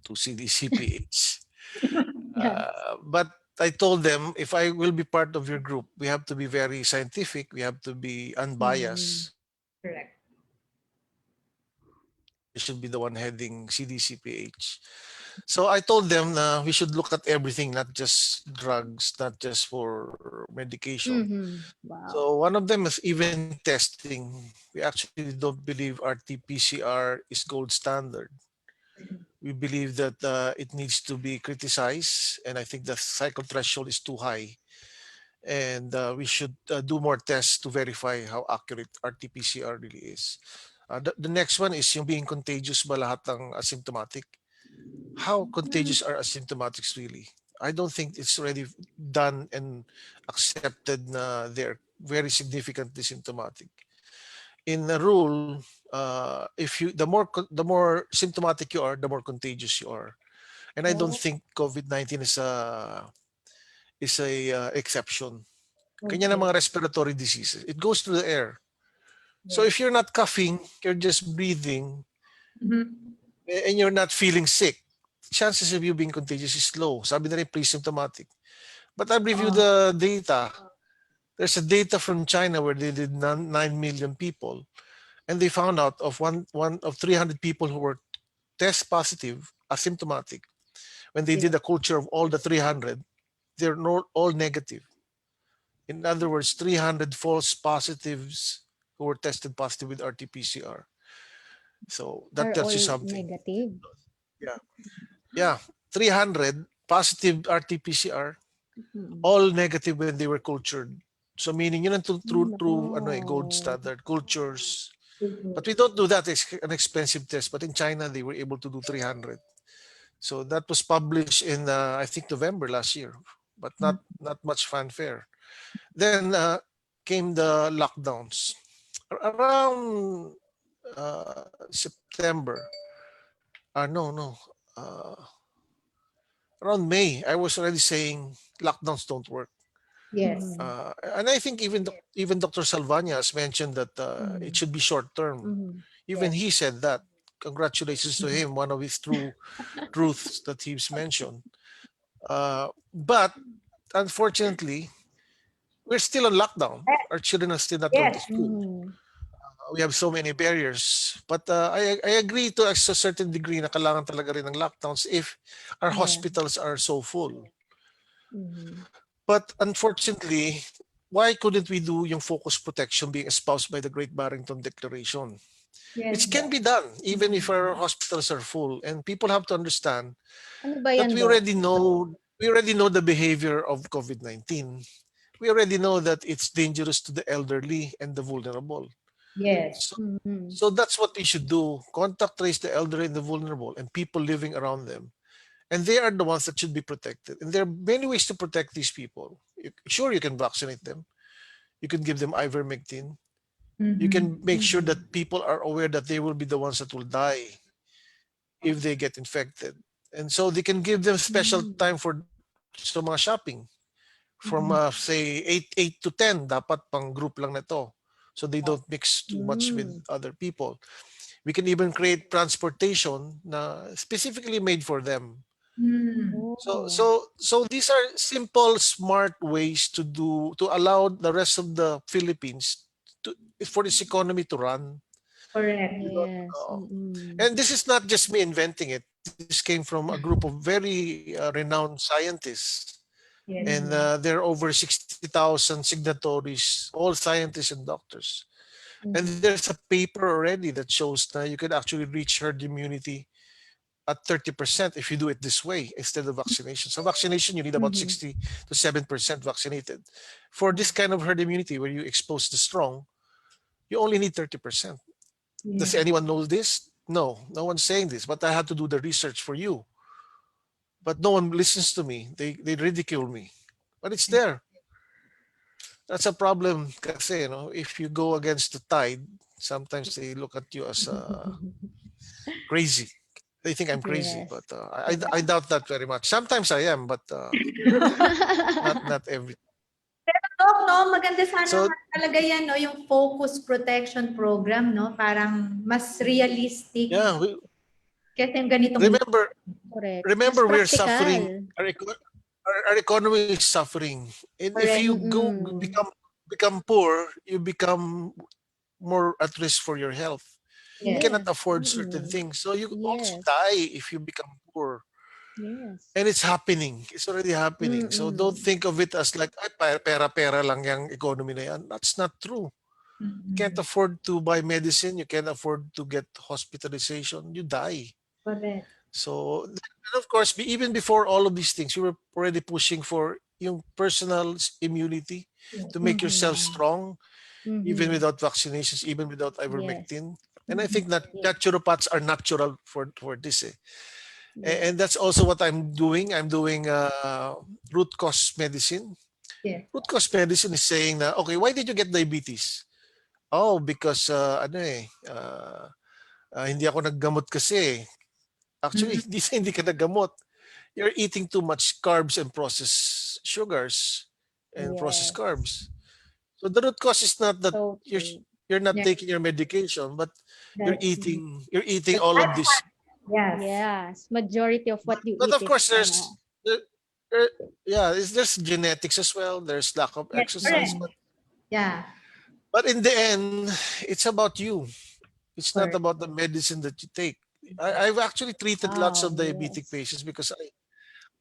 Speaker 3: to CDCPH.
Speaker 2: Yeah.
Speaker 3: But I told them if I will be part of your group, we have to be very scientific. We have to be
Speaker 2: Mm-hmm.
Speaker 3: unbiased.
Speaker 1: Correct.
Speaker 3: I should be the one heading CDCPH. So I told them we should look at everything, not just drugs, not just for medication.
Speaker 2: Mm-hmm. Wow.
Speaker 3: So one of them is even testing. We actually don't believe RT-PCR is gold standard. We believe that it needs to be criticized, and I think the cycle threshold is too high. And we should do more tests to verify how accurate RT-PCR really is. The next one is yung being contagious ba lahat ng asymptomatic? How contagious are asymptomatics really? I don't think it's already done and accepted na they're very significantly symptomatic. In a rule, if you the more symptomatic you are, the more contagious you are. And I don't
Speaker 1: Oh,
Speaker 3: think COVID-19 is a exception. Kanya ng
Speaker 1: okay.
Speaker 3: mga respiratory diseases. It goes through the air. So
Speaker 1: Yes.
Speaker 3: if you're not coughing, you're just breathing,
Speaker 1: Mhm.
Speaker 3: and you're not feeling sick, chances of you being contagious is low. Sabi na rin pre-symptomatic. But I've reviewed
Speaker 1: Oh,
Speaker 3: the data. There's a data from China where they did 9 million people, and they found out of one of 300 people who were test positive, asymptomatic. When they
Speaker 1: yes.
Speaker 3: did a culture of all the 300, they're not all negative. In other words, 300 false positives who were tested positive with RT-PCR. So that
Speaker 2: Are
Speaker 3: tells you
Speaker 2: all
Speaker 3: something.
Speaker 2: negative.
Speaker 3: Yeah. Yeah. 300 positive RT-PCR,
Speaker 2: Mm.
Speaker 3: all negative when they were cultured. So meaning yun ang
Speaker 2: Ay,
Speaker 3: true ano gold
Speaker 2: nako.
Speaker 3: standard cultures.
Speaker 1: Mhm.
Speaker 3: But we don't do that. It's an expensive test. But in China, they were able to do 300. So that was published in I think November last year. but not much fanfare. Then came the lockdowns around September. No, uh, around May. I was already saying lockdowns don't work.
Speaker 1: Yes.
Speaker 2: Mhm.
Speaker 3: And I think even Dr. Salvania has mentioned that it
Speaker 2: Mhm.
Speaker 3: should be short term.
Speaker 2: Mhm.
Speaker 3: Even
Speaker 1: Yes.
Speaker 3: he said that. Congratulations to him, one of his true truths that he's mentioned. But unfortunately, we're still on lockdown. Our children are still not going to
Speaker 1: Yes.
Speaker 3: school.
Speaker 2: Mhm.
Speaker 3: We have so many barriers. But I agree to a certain degree na kailangan talaga rin ng lockdowns if our
Speaker 2: Yeah.
Speaker 3: hospitals are so full.
Speaker 2: Mhm.
Speaker 3: But unfortunately, why couldn't we do yung focus protection being espoused by the Great Barrington Declaration?
Speaker 1: Yes.
Speaker 3: Which can be done even if
Speaker 2: Mhm.
Speaker 3: our hospitals are full. And people have to understand
Speaker 2: Ano ba
Speaker 3: that
Speaker 2: yan, Doc?
Speaker 3: we already know the behavior of COVID-19. We already know that it's dangerous to the elderly and the vulnerable.
Speaker 1: Yes.
Speaker 3: So,
Speaker 2: Mhm.
Speaker 3: so that's what we should do. Contact trace the elderly and the vulnerable and people living around them. And they are the ones that should be protected. And there are many ways to protect these people. Sure, you can vaccinate them. You can give them ivermectin. You
Speaker 1: Mm-hmm.
Speaker 3: can make sure
Speaker 2: Mhm.
Speaker 3: that people are aware that they will be the ones that will die if they get infected. And so they can give them special
Speaker 2: Mhm.
Speaker 3: time for sa mga shopping from
Speaker 1: Mm-hmm.
Speaker 3: say 8 to 10 dapat pang group lang na to so they don't mix too much with
Speaker 2: Mm.
Speaker 3: other people. We can even create transportation na specifically made for them.
Speaker 1: Mm.
Speaker 3: So
Speaker 2: Oh.
Speaker 3: so so these are simple smart ways to allow the rest of the Philippines to for its economy to run.
Speaker 1: Correct.
Speaker 2: Yes.
Speaker 3: Uh,
Speaker 2: Mm.
Speaker 3: and this is not just me inventing it. This came from a group of very renowned scientists. And
Speaker 1: Yes.
Speaker 2: Mhm.
Speaker 3: there are over 60,000 signatories, all scientists and doctors. And
Speaker 2: Mhm.
Speaker 3: there's a paper already that shows that you can actually reach herd immunity at 30% if you do it this way instead of vaccination. So vaccination, you need about
Speaker 2: Mhm.
Speaker 3: 60 to 7% vaccinated. For this kind of herd immunity where you expose the strong, you only need 30%. Does
Speaker 1: Yes.
Speaker 3: anyone know this? No, no one's saying this, but I had to do the research for you. But no one listens to me. They ridicule me. But it's there. That's a problem kasi, if you go against the tide, sometimes they look at you as crazy. They think I'm crazy, but
Speaker 2: Yes.
Speaker 3: I doubt that very much. Sometimes I am, but not every.
Speaker 1: Dok, no, maganda sana
Speaker 3: So
Speaker 1: nga talaga yan, no, yung focus protection program, no, parang mas realistic
Speaker 3: yeah,
Speaker 1: kasi yung ganitong
Speaker 3: remember
Speaker 2: Correct. Mas
Speaker 3: remember we're suffering.
Speaker 2: practical.
Speaker 3: Our economy is suffering, and if you
Speaker 1: correct.
Speaker 3: go
Speaker 2: Mm.
Speaker 3: become poor, you become more at risk for your health. You
Speaker 1: Yes.
Speaker 3: cannot
Speaker 2: Yes.
Speaker 3: afford certain
Speaker 2: Mm.
Speaker 3: things, so you also
Speaker 2: Yes.
Speaker 3: die if you become poor.
Speaker 2: Yes.
Speaker 3: And it's happening. It's already happening. So don't
Speaker 2: Mm.
Speaker 3: think of it as like, ay, pera-pera lang yung economy na yan. That's not true. You can't
Speaker 1: Mm-hmm.
Speaker 3: afford to buy medicine. You can't afford to get hospitalization. You die.
Speaker 1: Correct.
Speaker 3: So, and of course, even before all of these things, we were already pushing for yung personal immunity
Speaker 1: Yes.
Speaker 3: to make yourself
Speaker 2: Mhm.
Speaker 3: strong, even
Speaker 2: Mhm.
Speaker 3: without vaccinations, even without
Speaker 2: Yes.
Speaker 3: ivermectin. And I
Speaker 1: Mm-hmm.
Speaker 3: think that
Speaker 2: Yes.
Speaker 3: naturopaths are natural for this. Eh. And
Speaker 2: Yes.
Speaker 3: that's also what I'm doing. I'm doing root cause medicine.
Speaker 1: Yes.
Speaker 3: Root cause medicine is saying na, okay, why did you get diabetes? Oh, because hindi ako naggamot kasi.
Speaker 1: Mm-hmm.
Speaker 3: Actually, hindi ka naggamot. You're eating too much carbs and processed sugars and processed
Speaker 2: Yes.
Speaker 3: carbs. So the root cause is not that
Speaker 2: So
Speaker 3: you're
Speaker 2: true.
Speaker 3: you're not
Speaker 1: Yes.
Speaker 3: taking your medication, but you're
Speaker 1: That's
Speaker 2: Mhm.
Speaker 3: eating all of
Speaker 1: that's
Speaker 3: this.
Speaker 1: yes.
Speaker 2: Yes. Majority of what you
Speaker 3: But
Speaker 2: eat
Speaker 3: of
Speaker 2: is
Speaker 3: course, there, there yeah, there's genetics as well. There's lack of
Speaker 1: Yes.
Speaker 3: exercise,
Speaker 1: Correct.
Speaker 2: Mhm.
Speaker 1: Yeah.
Speaker 3: but in the end, it's about you. It's not
Speaker 1: Correct.
Speaker 3: about the medicine that you take. I've actually treated lots
Speaker 2: Wow.
Speaker 3: of diabetic
Speaker 2: Yes.
Speaker 3: patients because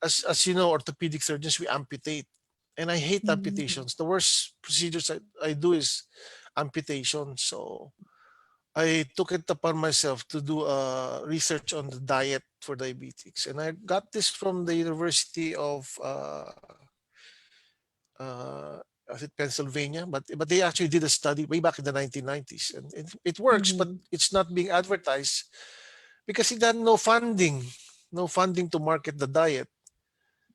Speaker 3: as you know, orthopedic surgeons we amputate, and I hate
Speaker 2: Mhm.
Speaker 3: amputations. The worst procedures I do is amputation. So I took it upon myself to do research on the diet for diabetics, and I got this from the University of uh, is it Pennsylvania, but they actually did a study way back in the 1990s, and it works, but
Speaker 2: Mhm.
Speaker 3: it's not being advertised because it had no funding to market the diet.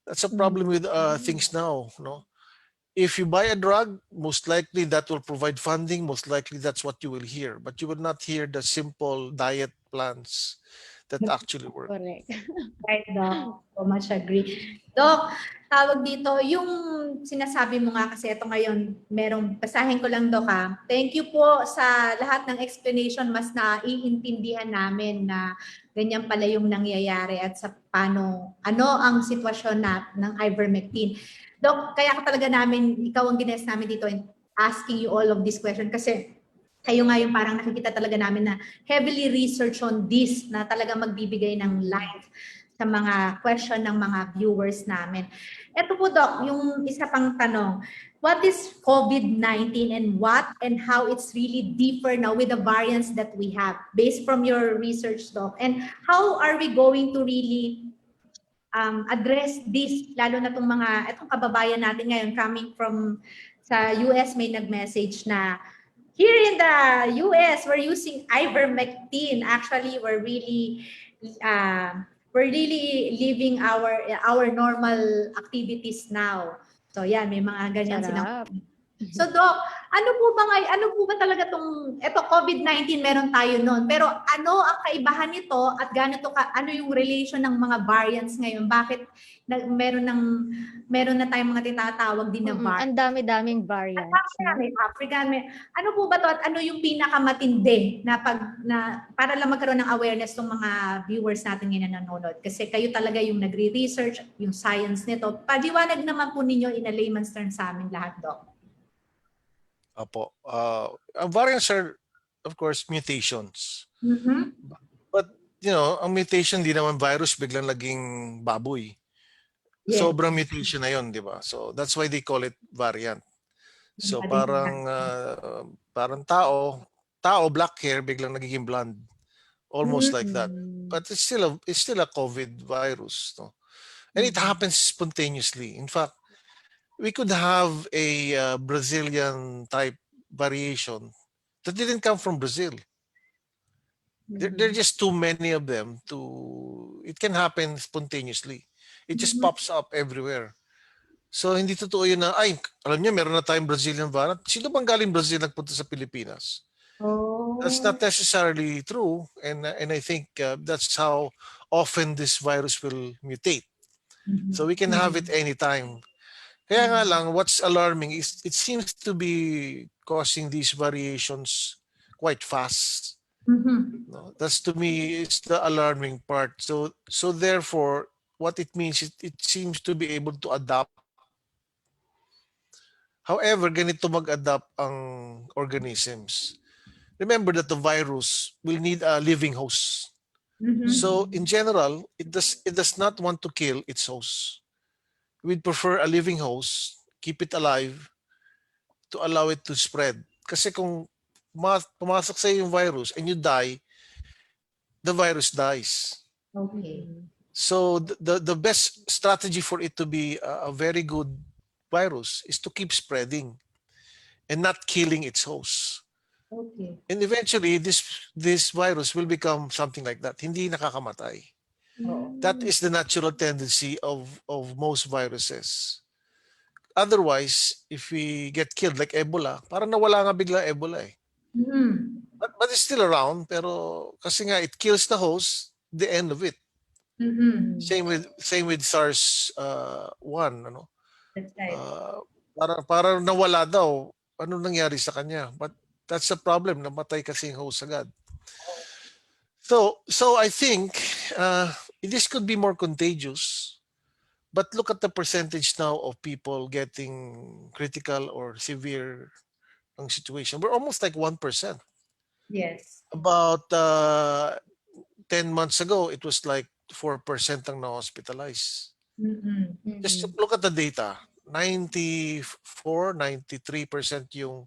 Speaker 3: That's a problem with things now. No, if you buy a drug, most likely that will provide funding. Most likely that's what you will hear, but you will not hear the simple diet plans that actually work.
Speaker 2: Correct.
Speaker 1: Right, Doc. So much agree. Doc, tawag dito, yung sinasabi mo nga kasi ito ngayon, merong, basahin ko lang, Doc, ha. Thank you po sa lahat ng explanation. Mas naiintindihan namin na ganyan pala yung nangyayari at sa paano, ano ang sitwasyon ng Ivermectin. Doc, kaya ka talaga namin, ikaw ang gines namin dito and asking you all of this question kasi kayo nga yung parang nakikita talaga namin na heavily research on this na talaga magbibigay ng light sa mga question ng mga viewers namin. Ito po, Doc, yung isa pang tanong. What is COVID-19 and what and how it's really differ now with the variants that we have based from your research, Doc? And how are we going to really address this, lalo na itong kababayan natin ngayon coming from sa US, may nag-message na here in the US, we're using Ivermectin. Actually, we're really living our normal activities now. So yan, may mga ganyan silang.
Speaker 2: Sarap.
Speaker 1: So Doc, ano po ba talaga eto COVID-19 meron tayo noon. Pero ano ang kaibahan nito at ano yung relation ng mga variants ngayon? Bakit meron na tayong mga tinatawag din na variants?
Speaker 2: Ang dami-daming variants.
Speaker 1: May African, ano po ba to at ano yung pinakamatindi na para lang magkaroon ng awareness ng mga viewers natin ngayon na nanonood? Kasi kayo talaga yung nagre-research, yung science nito. Paliwanag naman po ninyo in a layman's term sa amin lahat, Doc.
Speaker 3: Apo. Variants are, of course, mutations.
Speaker 1: Mm-hmm.
Speaker 3: But, ang mutation, di naman virus biglang naging baboy.
Speaker 1: Yes.
Speaker 3: Sobrang mutation na yun, di ba? So, that's why they call it variant. So, parang tao, black hair, biglang nagiging blonde. Almost like that. But it's still a COVID virus. No? And it happens spontaneously. In fact, we could have a Brazilian type variation that didn't come from Brazil. There are just too many of them it can happen spontaneously. It just pops up everywhere. So hindi totoo yun na, alam niyo, meron na tayong Brazilian variant. Sino bang galing Brazil nagpunta sa Pilipinas?
Speaker 1: Oh.
Speaker 3: That's not necessarily true. And I think that's how often this virus will mutate. So we can have it anytime. Kaya nga lang, what's alarming is it seems to be causing these variations quite fast. No, that's to me is the alarming part. So therefore, what it means is it seems to be able to adapt. However, ganito mag-adapt ang organisms. Remember that the virus will need a living host. So in general, it does not want to kill its host. We'd prefer a living host, keep it alive, to allow it to spread. Kasi kung pumasok sa yung virus and you die, the virus dies.
Speaker 1: Okay.
Speaker 3: So the best strategy for it to be a very good virus is to keep spreading and not killing its host.
Speaker 1: Okay.
Speaker 3: And eventually, this virus will become something like that. Hindi nakakamatay. That is the natural tendency of most viruses. Otherwise, if we get killed like Ebola, parang nawala nga bigla Ebola eh. But it's still around, pero kasi nga it kills the host, the end of it. Same with SARS 1, ano?
Speaker 1: That's right.
Speaker 3: Para nawala daw. Ano nangyari sa kanya? But that's the problem, namatay kasi yung host agad. So I think this could be more contagious, but look at the percentage now of people getting critical or severe situation. We're almost like 1%.
Speaker 1: Yes.
Speaker 3: About 10 months ago, it was like 4% ang na-hospitalized. Just look at the data. 93% yung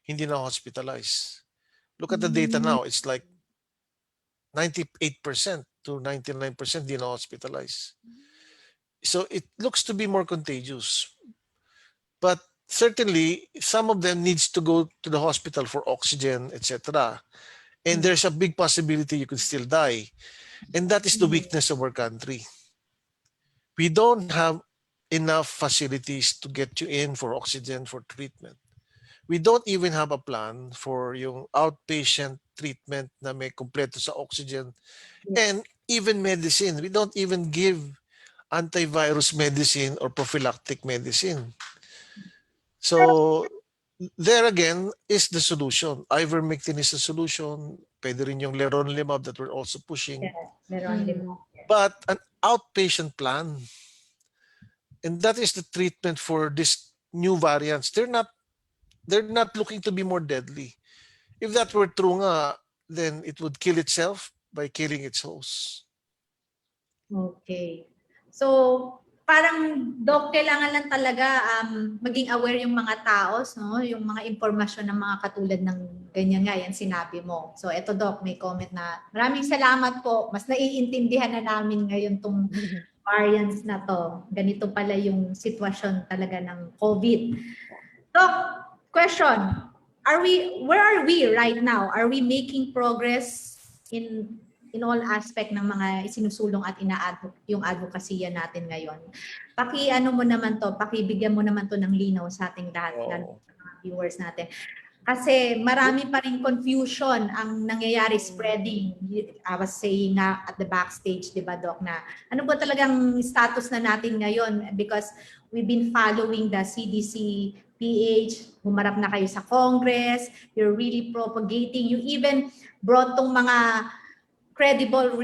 Speaker 3: hindi na-hospitalized. Look at the data now. It's like 98% to 99% di na-hospitalized. So it looks to be more contagious. But certainly, some of them needs to go to the hospital for oxygen, etc. And there's a big possibility you could still die. And that is the weakness of our country. We don't have enough facilities to get you in for oxygen for treatment. We don't even have a plan for yung outpatient treatment na may kumpleto sa oxygen and even medicine. We don't even give antivirus medicine or prophylactic medicine. So there again is the solution. Ivermectin is the solution. Pwede rin yung leronlimab that we're also pushing.
Speaker 1: Yes, meron din.
Speaker 3: But an outpatient plan, and that is the treatment for these new variants. They're not looking to be more deadly. If that were true nga, then it would kill itself by killing its host.
Speaker 1: Okay. So, parang Doc, kailangan lang talaga maging aware yung mga tao, no? Yung mga impormasyon ng mga katulad ng ganyan nga, yan sinabi mo. So, eto Doc, may comment na, maraming salamat po. Mas naiintindihan na namin ngayon tong variants na to. Ganito pala yung sitwasyon talaga ng COVID. Doc, question. Where are we right now? Are we making progress in all aspect ng mga isinusulong at yung advokasya natin ngayon? Ano mo naman to, pakibigyan mo naman to ng linaw sa ating lahat, lalo sa mga viewers natin. Kasi marami pa rin confusion ang nangyayari, spreading. I was saying nga at the backstage, di ba Doc, na ano ba talagang status na natin ngayon? Because we've been following the CDC PH, humarap na kayo sa Congress, you're really propagating, you even brought tong mga credible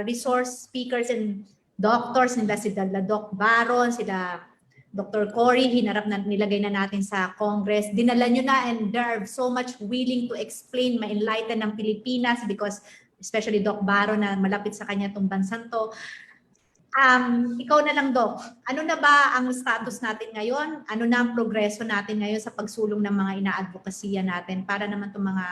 Speaker 1: resource speakers and doctors, nila sila Doc Baron, sila Dr. Cory, nilagay na natin sa Congress. Dinala nyo na and they're so much willing to explain, ma-enlighten ng Pilipinas because especially Doc Baron na malapit sa kanya itong bansang to. Ikaw na lang, Doc. Ano na ba ang status natin ngayon? Ano na ang progreso natin ngayon sa pagsulong ng mga ina-advokasya natin para naman itong mga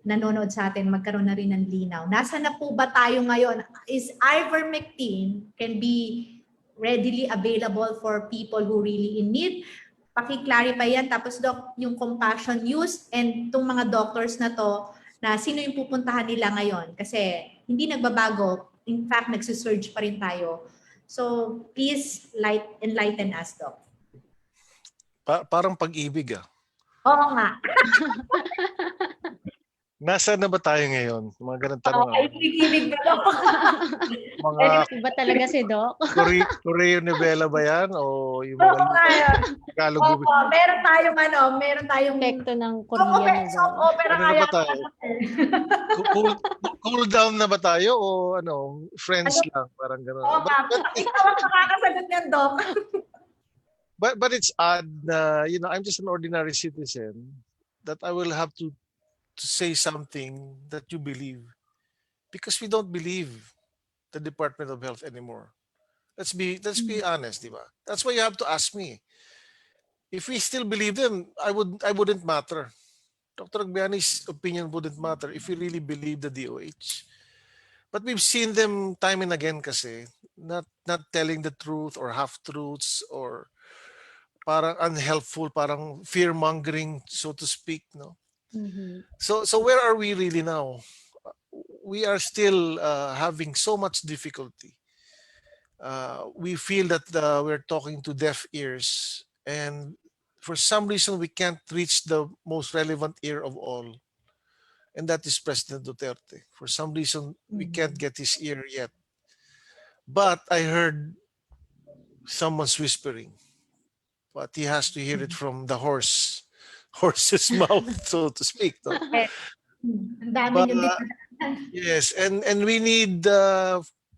Speaker 1: nanonood sa atin magkaroon na rin ng linaw? Nasaan na po ba tayo ngayon? Is Ivermectin can be readily available for people who really in need? Paki-clarify yan. Tapos, Doc, yung compassion use and itong mga doctors na to, na sino yung pupuntahan nila ngayon? Kasi hindi nagbabago. In fact, nagsisurge pa rin tayo. So, please enlighten us, Doc.
Speaker 3: Parang pag-ibig
Speaker 1: Oo nga.
Speaker 3: Nasaan na ba tayo ngayon? Mga ganun tanong.
Speaker 1: Okay, ibig ba, Doc?
Speaker 3: Mga
Speaker 2: Iba talaga si Doc.
Speaker 3: Korean novela ba yan? O yung mga Tagalog movie?
Speaker 1: Opo, meron tayong
Speaker 2: Epekto ng Korean.
Speaker 1: soap opera
Speaker 3: Ano na
Speaker 1: kaya.
Speaker 3: ba tayo? Cool down na ba tayo? O friends lang? Parang gano'n.
Speaker 1: Oo nga. Ikaw ang makakasagot niyan, Doc.
Speaker 3: But it's odd na, I'm just an ordinary citizen that I will have to say something that you believe because we don't believe the Department of Health anymore. Let's be honest, di ba? That's why you have to ask me. If we still believe them, I wouldn't matter. Dr. Agbayani's opinion wouldn't matter if we really believe the DOH. But we've seen them time and again kasi not telling the truth or half truths or parang unhelpful, parang fear-mongering, so to speak, no? So where are we really now? We are still having so much difficulty. We feel that we're talking to deaf ears, and for some reason we can't reach the most relevant ear of all, and that is President Duterte. For some reason we can't get his ear yet. But I heard someone's whispering, but he has to hear it from the horse's mouth, so to speak. No?
Speaker 1: Ang dami yung
Speaker 3: Yes, and we need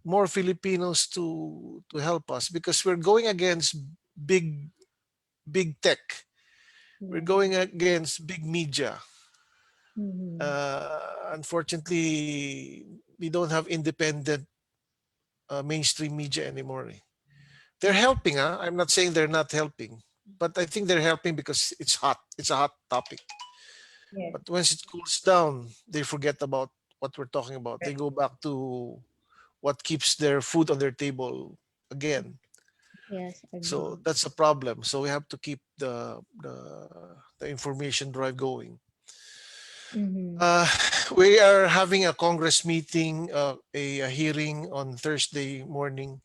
Speaker 3: more Filipinos to help us because we're going against big tech. We're going against big media. Unfortunately, we don't have independent mainstream media anymore. They're helping. I'm not saying they're not helping, but I think they're helping because it's hot. It's a hot topic.
Speaker 1: Yes.
Speaker 3: But once it cools down, they forget about what we're talking about. They go back to what keeps their food on their table again.
Speaker 2: Yes.
Speaker 3: So that's a problem. So we have to keep the information drive going. We are having a Congress meeting, a hearing on Thursday morning.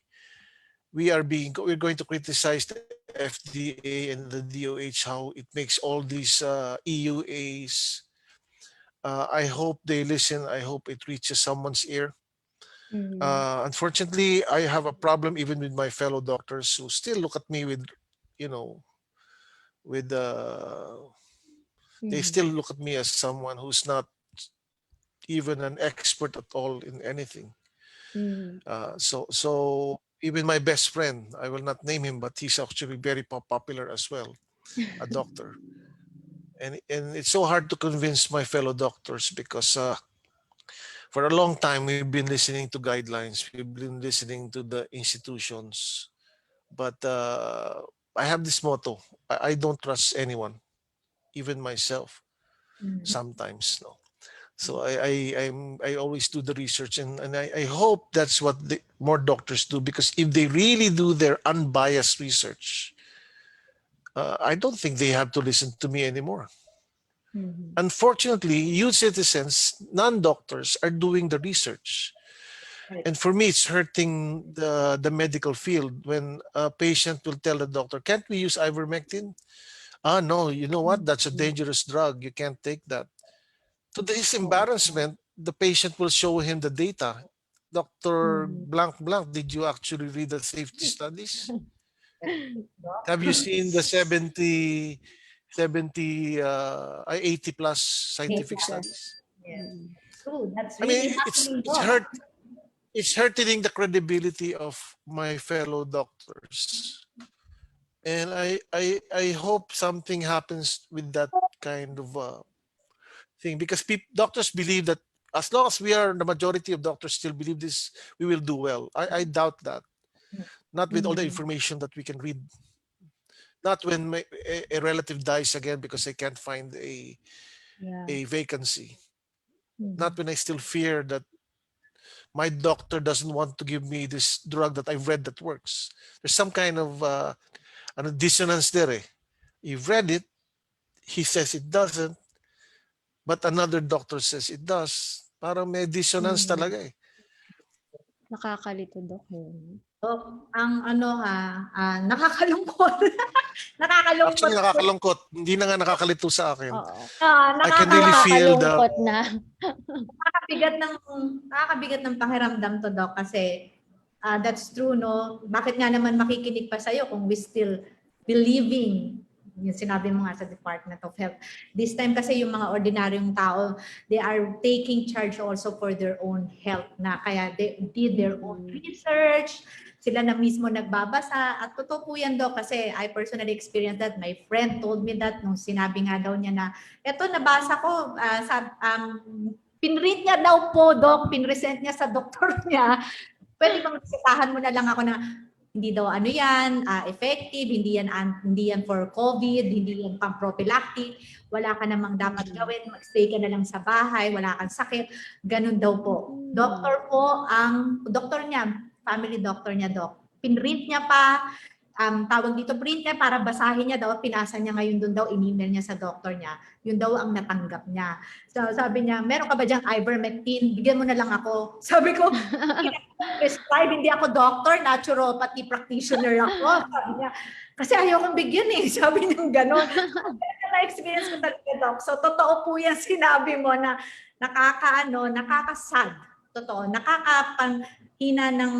Speaker 3: we're going to criticize the FDA and the DOH how it makes all these EUAs. I hope they listen. I hope it reaches someone's ear. Unfortunately, I have a problem even with my fellow doctors who still look at me with, you know, with they still look at me as someone who's not even an expert at all in anything. So even my best friend, I will not name him, but he's actually very popular as well, a doctor. And it's so hard to convince my fellow doctors because for a long time we've been listening to guidelines, we've been listening to the institutions, but I have this motto: I don't trust anyone, even myself. Sometimes, no. So I always do the research, and I hope that's what more doctors do, because if they really do their unbiased research, I don't think they have to listen to me anymore. Unfortunately, you citizens, non-doctors, are doing the research. And for me, it's hurting the medical field when a patient will tell the doctor, can't we use ivermectin? Ah, no, you know what? That's a dangerous drug. You can't take that. To his embarrassment, the patient will show him the data. Dr. Blank Blank, did you actually read the safety studies? Have you seen the 80 plus
Speaker 2: 80
Speaker 3: scientific
Speaker 2: plus.
Speaker 3: studies?
Speaker 1: Yes. True. That's
Speaker 3: I mean,
Speaker 1: really happening,
Speaker 3: it's
Speaker 1: Doc.
Speaker 3: it's hurting the credibility of my fellow doctors. And I hope something happens with that kind of thing, because doctors believe that as long as we are, the majority of doctors still believe this, we will do well. I doubt that. Not with all the information that we can read. Not when a relative dies again because I can't find
Speaker 2: Yeah.
Speaker 3: a vacancy. Not when I still fear that my doctor doesn't want to give me this drug that I've read that works. There's some kind of dissonance there. Eh. You've read it, he says it doesn't, but another doctor says it does. Parang may dissonance talaga eh.
Speaker 2: Nakakalito, Doc, yun.
Speaker 1: Doc, ang ano nakakalungkot. Nakakalungkot.
Speaker 3: Actually, nakakalungkot. Hindi na nga nakakalito sa akin.
Speaker 2: Oo.
Speaker 3: I can really feel the...
Speaker 2: Nakakalungkot na.
Speaker 1: Nakakabigat ng pakiramdam to, Doc, kasi that's true, no? Bakit nga naman makikinig pa sa'yo kung we still believing yung sinabi mo nga sa Department of Health. This time kasi yung mga ordinaryong tao, they are taking charge also for their own health, na kaya they did their own research, sila na mismo nagbabasa. At totoo po yan, Doc, kasi I personally experienced that. My friend told me that nung sinabi nga daw niya na, eto nabasa ko, pinread niya daw po, Doc, pinresent niya sa doktor niya. Pwede bang resetahan mo na lang ako na hindi daw ano yan, effective, hindi yan for COVID, hindi yan pang prophylactic, wala ka namang dapat gawin, magstay ka na lang sa bahay, wala kang sakit, ganun daw po. Doktor niya, family doctor niya, Doc. Pinrint niya pa, tawag dito, print niya para basahin niya daw, pinasa niya ngayon doon daw, in-email niya sa doctor niya. Yun daw ang natanggap niya. So sabi niya, meron ka ba diyang Ivermectin? Bigyan mo na lang ako. Sabi ko, prescribe, hindi ako doctor, naturopathy practitioner ako. Sabi niya, kasi ayokong bigyan eh. Sabi niya gano'n. Na-experience ko talaga, Doc. So totoo po yan sinabi mo na nakakasad. Totoo, nakakapanghina ng,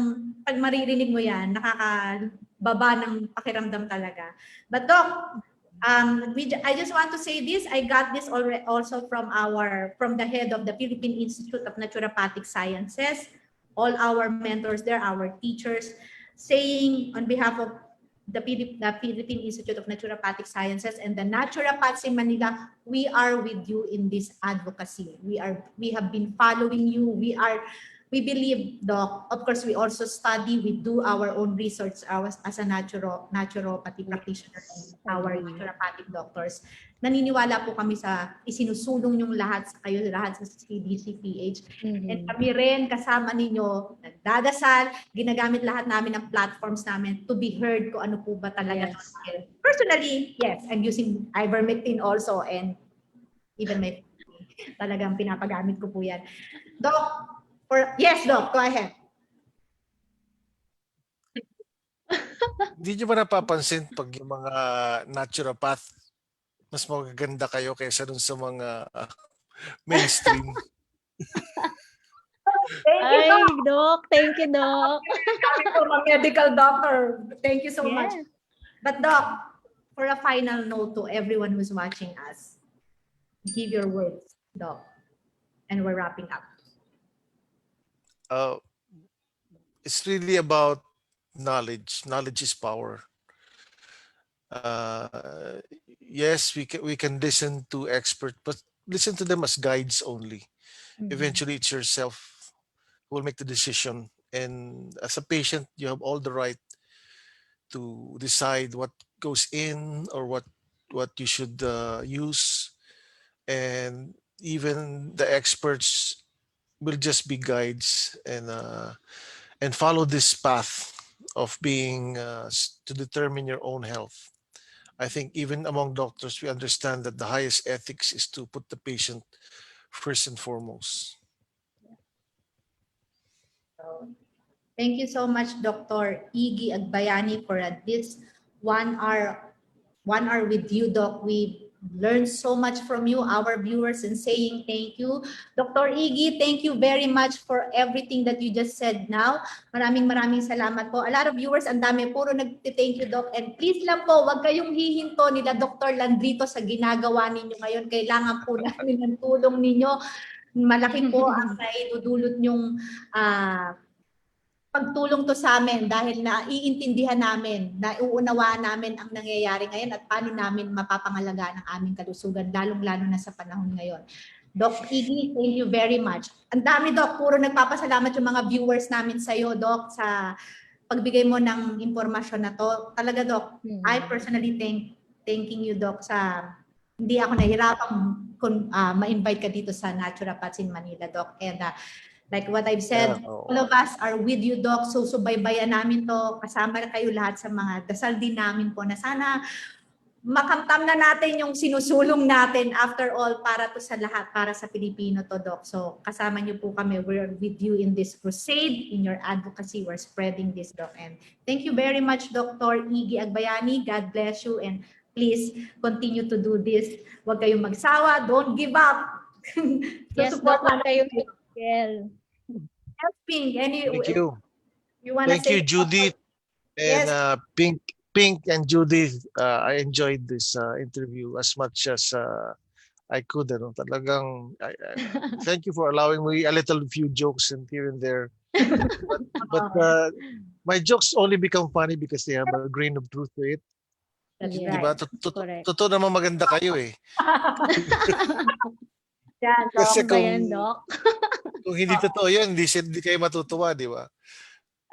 Speaker 1: pag maririnig mo yan, nakakababa ng pakiramdam talaga. But Doc, I just want to say this. I got this also from the head of the Philippine Institute of Naturopathic Sciences. All our mentors there, our teachers, saying on behalf of the Philippine Institute of Naturopathic Sciences and the naturopaths in Manila, we are with you in this advocacy. We have been following you. We believe, Doc. Of course, we also study. We do our own research as a naturopathy practitioner and our naturopathic doctors. Naniniwala po kami sa isinusulong yung lahat sa CDCPH. And kami rin kasama ninyo, nagdadasal, ginagamit lahat namin ang platforms namin to be heard kung ano po ba talaga. Yes. Personally, yes, I'm using Ivermectin also, and even my talagang pinapagamit ko po yan. Doc, yes, Doc, go ahead.
Speaker 3: Hindi nyo ba napapansin pag yung mga naturopath, mas magaganda kayo kaysa dun sa mga mainstream?
Speaker 1: Thank you,
Speaker 2: Ay,
Speaker 1: Doc.
Speaker 2: Doc. Thank you, Doc.
Speaker 1: Coming from a medical doctor. Thank you so much.
Speaker 2: Yes.
Speaker 1: But Doc, for a final note to everyone who's watching us, give your words, Doc. And we're wrapping up.
Speaker 3: Uh, it's really about knowledge. Knowledge is power. Uh, yes, we can listen to experts, but listen to them as guides only.
Speaker 2: Mhm.
Speaker 3: Eventually, it's yourself who will make the decision. And as a patient, you have all the right to decide what goes in or what you should use. And even the experts will just be guides and follow this path of being to determine your own health. I think even among doctors, we understand that the highest ethics is to put the patient first and foremost.
Speaker 1: So, thank you so much, Dr. Iggy Agbayani, for this 1 hour 1 hour with you, Doc. We learned so much from you, our viewers, and saying thank you. Dr. Iggy, thank you very much for everything that you just said now. Maraming salamat po. A lot of viewers, ang dami, puro nag-thank you, Doc. And please lang po, wag kayong hihinto nila Dr. Landrito sa ginagawa ninyo ngayon. Kailangan po namin ng tulong ninyo. Malaki po ang naidudulot nyong pagtulong to sa amin dahil naiintindihan namin, nauunawaan namin ang nangyayari ngayon at paano namin mapapangalagaan ang aming kalusugan, lalong-lalo na sa panahon ngayon. Doc Iggy, thank you very much. Ang dami, Doc. Puro nagpapasalamat yung mga viewers namin sa iyo, Doc, sa pagbigay mo ng impormasyon na to. Talaga, Doc, I personally thanking you, Doc, sa hindi ako nahirapang ma-invite ka dito sa Naturopaths in Manila, Doc. And like what I've said, all of us are with you, Doc. So subaybayan namin to. Kasama na kayo lahat sa mga dasal din namin po na sana makamtam na natin yung sinusulong natin after all para to sa lahat, para sa Pilipino to, Doc. So kasama niyo po kami. We're with you in this crusade, in your advocacy. We're spreading this, Doc. And thank you very much, Dr. Iggy Agbayani. God bless you and please continue to do this. Huwag kayong magsawa. Don't give up.
Speaker 2: Yes, Doc. Huwag kayong tigil.
Speaker 1: Pink,
Speaker 3: Thank you.
Speaker 1: You wanna
Speaker 3: Thank
Speaker 1: say
Speaker 3: you, Judith. And
Speaker 1: yes.
Speaker 3: Pink and Judith, I enjoyed this interview as much as I could. Ano? Talagang, thank you for allowing me a little few jokes and here and there. But my jokes only become funny because they have a grain of truth to it.
Speaker 1: That's
Speaker 2: Yeah.
Speaker 1: right.
Speaker 3: Diba?
Speaker 2: Correct.
Speaker 3: Totoo naman maganda kayo eh.
Speaker 1: Yan,
Speaker 3: Kasi
Speaker 2: Doc ba yan, Doc?
Speaker 3: kung hindi totoo yun, hindi kayo matutuwa, di ba?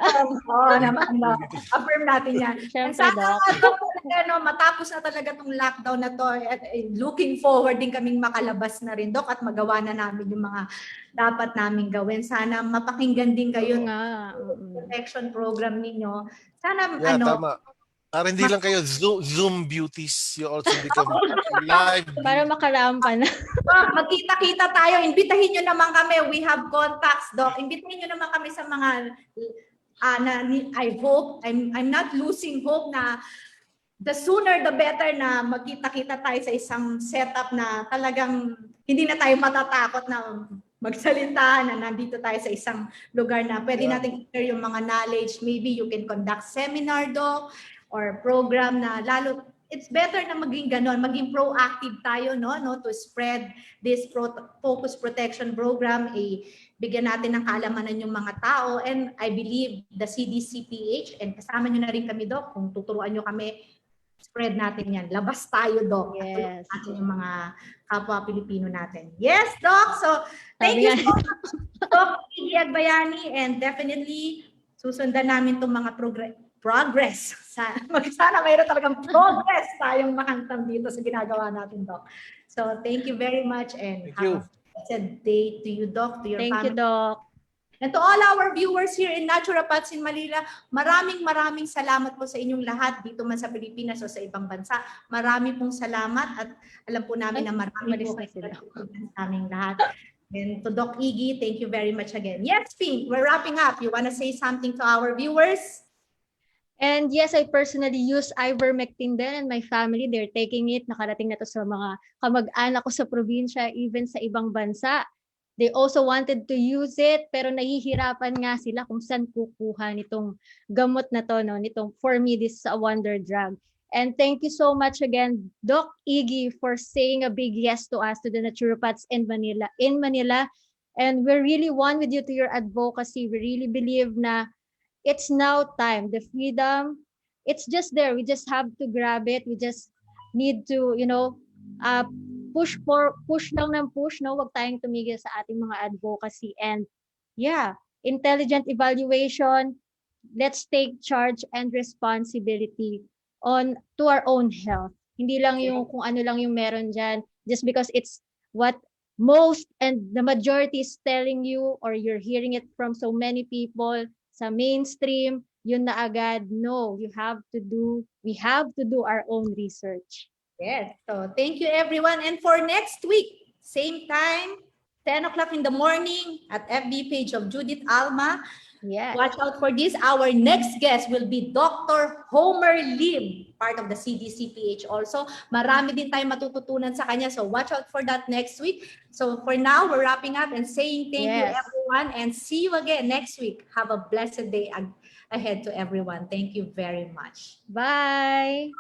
Speaker 1: Oo naman, no. Affirm natin yan. And
Speaker 2: Siyempre,
Speaker 1: sana
Speaker 2: Doc.
Speaker 1: matapos na talaga tong lockdown na to, at looking forward din kaming makalabas na rin, Doc, at magawa na namin yung mga dapat naming gawin. Sana mapakinggan din kayo
Speaker 2: nga.
Speaker 1: protection program ninyo. Sana
Speaker 3: Yeah, tama. Para hindi lang kayo Zoom beauties, you also become live.
Speaker 2: Para makarampa na.
Speaker 1: Magkita-kita tayo. Imbitahin nyo naman kami. We have contacts, Doc. Imbitahin nyo naman kami sa mga I hope, I'm not losing hope na the sooner the better na magkita-kita tayo sa isang setup na talagang hindi na tayo matatakot na magsalita, na nandito tayo sa isang lugar na pwede natin i-share yung mga knowledge. Maybe you can conduct seminar, Doc, or program na lalo, it's better na maging ganon, maging proactive tayo, no, to spread this focus protection program, bigyan natin ng kaalamanan yung mga tao. And I believe the CDCPH, and kasama nyo na rin kami, Doc, kung tuturuan nyo kami, spread natin yan. Labas tayo, Doc.
Speaker 2: Yes.
Speaker 1: At natin yung mga kapwa Pilipino natin. Yes, Doc. So, thank you so much, Doc Iggy Agbayani, and definitely susundan namin itong mga progress. Sana mayroon talagang progress tayong makantam dito sa ginagawa natin, Doc. So, thank you very much and have a blessed day to you, Doc, to your family.
Speaker 2: Thank you, Doc.
Speaker 1: And to all our viewers here in Naturopaths in Manila, maraming salamat po sa inyong lahat dito man sa Pilipinas o sa ibang bansa. Marami pong salamat at alam po namin na marami po kayo sa aming lahat. And to Doc Iggy, thank you very much again. Yes, Pink, we're wrapping up. You want to say something to our viewers?
Speaker 2: And yes, I personally use Ivermectin din, and my family, they're taking it. Nakarating na to sa mga kamag-anak ko sa probinsya, even sa ibang bansa. They also wanted to use it, pero nahihirapan nga sila kung saan kukuha nitong gamot na to, no? Nitong, for me, this is a wonder drug. And thank you so much again, Doc Iggy, for saying a big yes to us, to the naturopaths in Manila. And we're really one with you to your advocacy. We really believe na it's now time. The freedom, it's just there. We just have to grab it. We just need to, uh, push lang ng push, no? Wag tayong tumigil sa ating mga advocacy. And yeah, intelligent evaluation. Let's take charge and responsibility on to our own health. Hindi lang yung kung ano lang yung meron dyan, just because it's what most and the majority is telling you, or you're hearing it from so many people sa mainstream, yun na agad. No, we have to do our own research.
Speaker 1: Yes. So thank you, everyone. And for next week, same time, 10 o'clock in the morning at FB page of Judith Alma.
Speaker 2: Yes.
Speaker 1: Watch out for this. Our next guest will be Dr. Homer Lim, part of the CDCPH also. Marami din tayong matututunan sa kanya. So watch out for that next week. So for now, we're wrapping up and saying thank you,
Speaker 2: Yes.
Speaker 1: everyone. And see you again next week. Have a blessed day ahead to everyone. Thank you very much.
Speaker 2: Bye.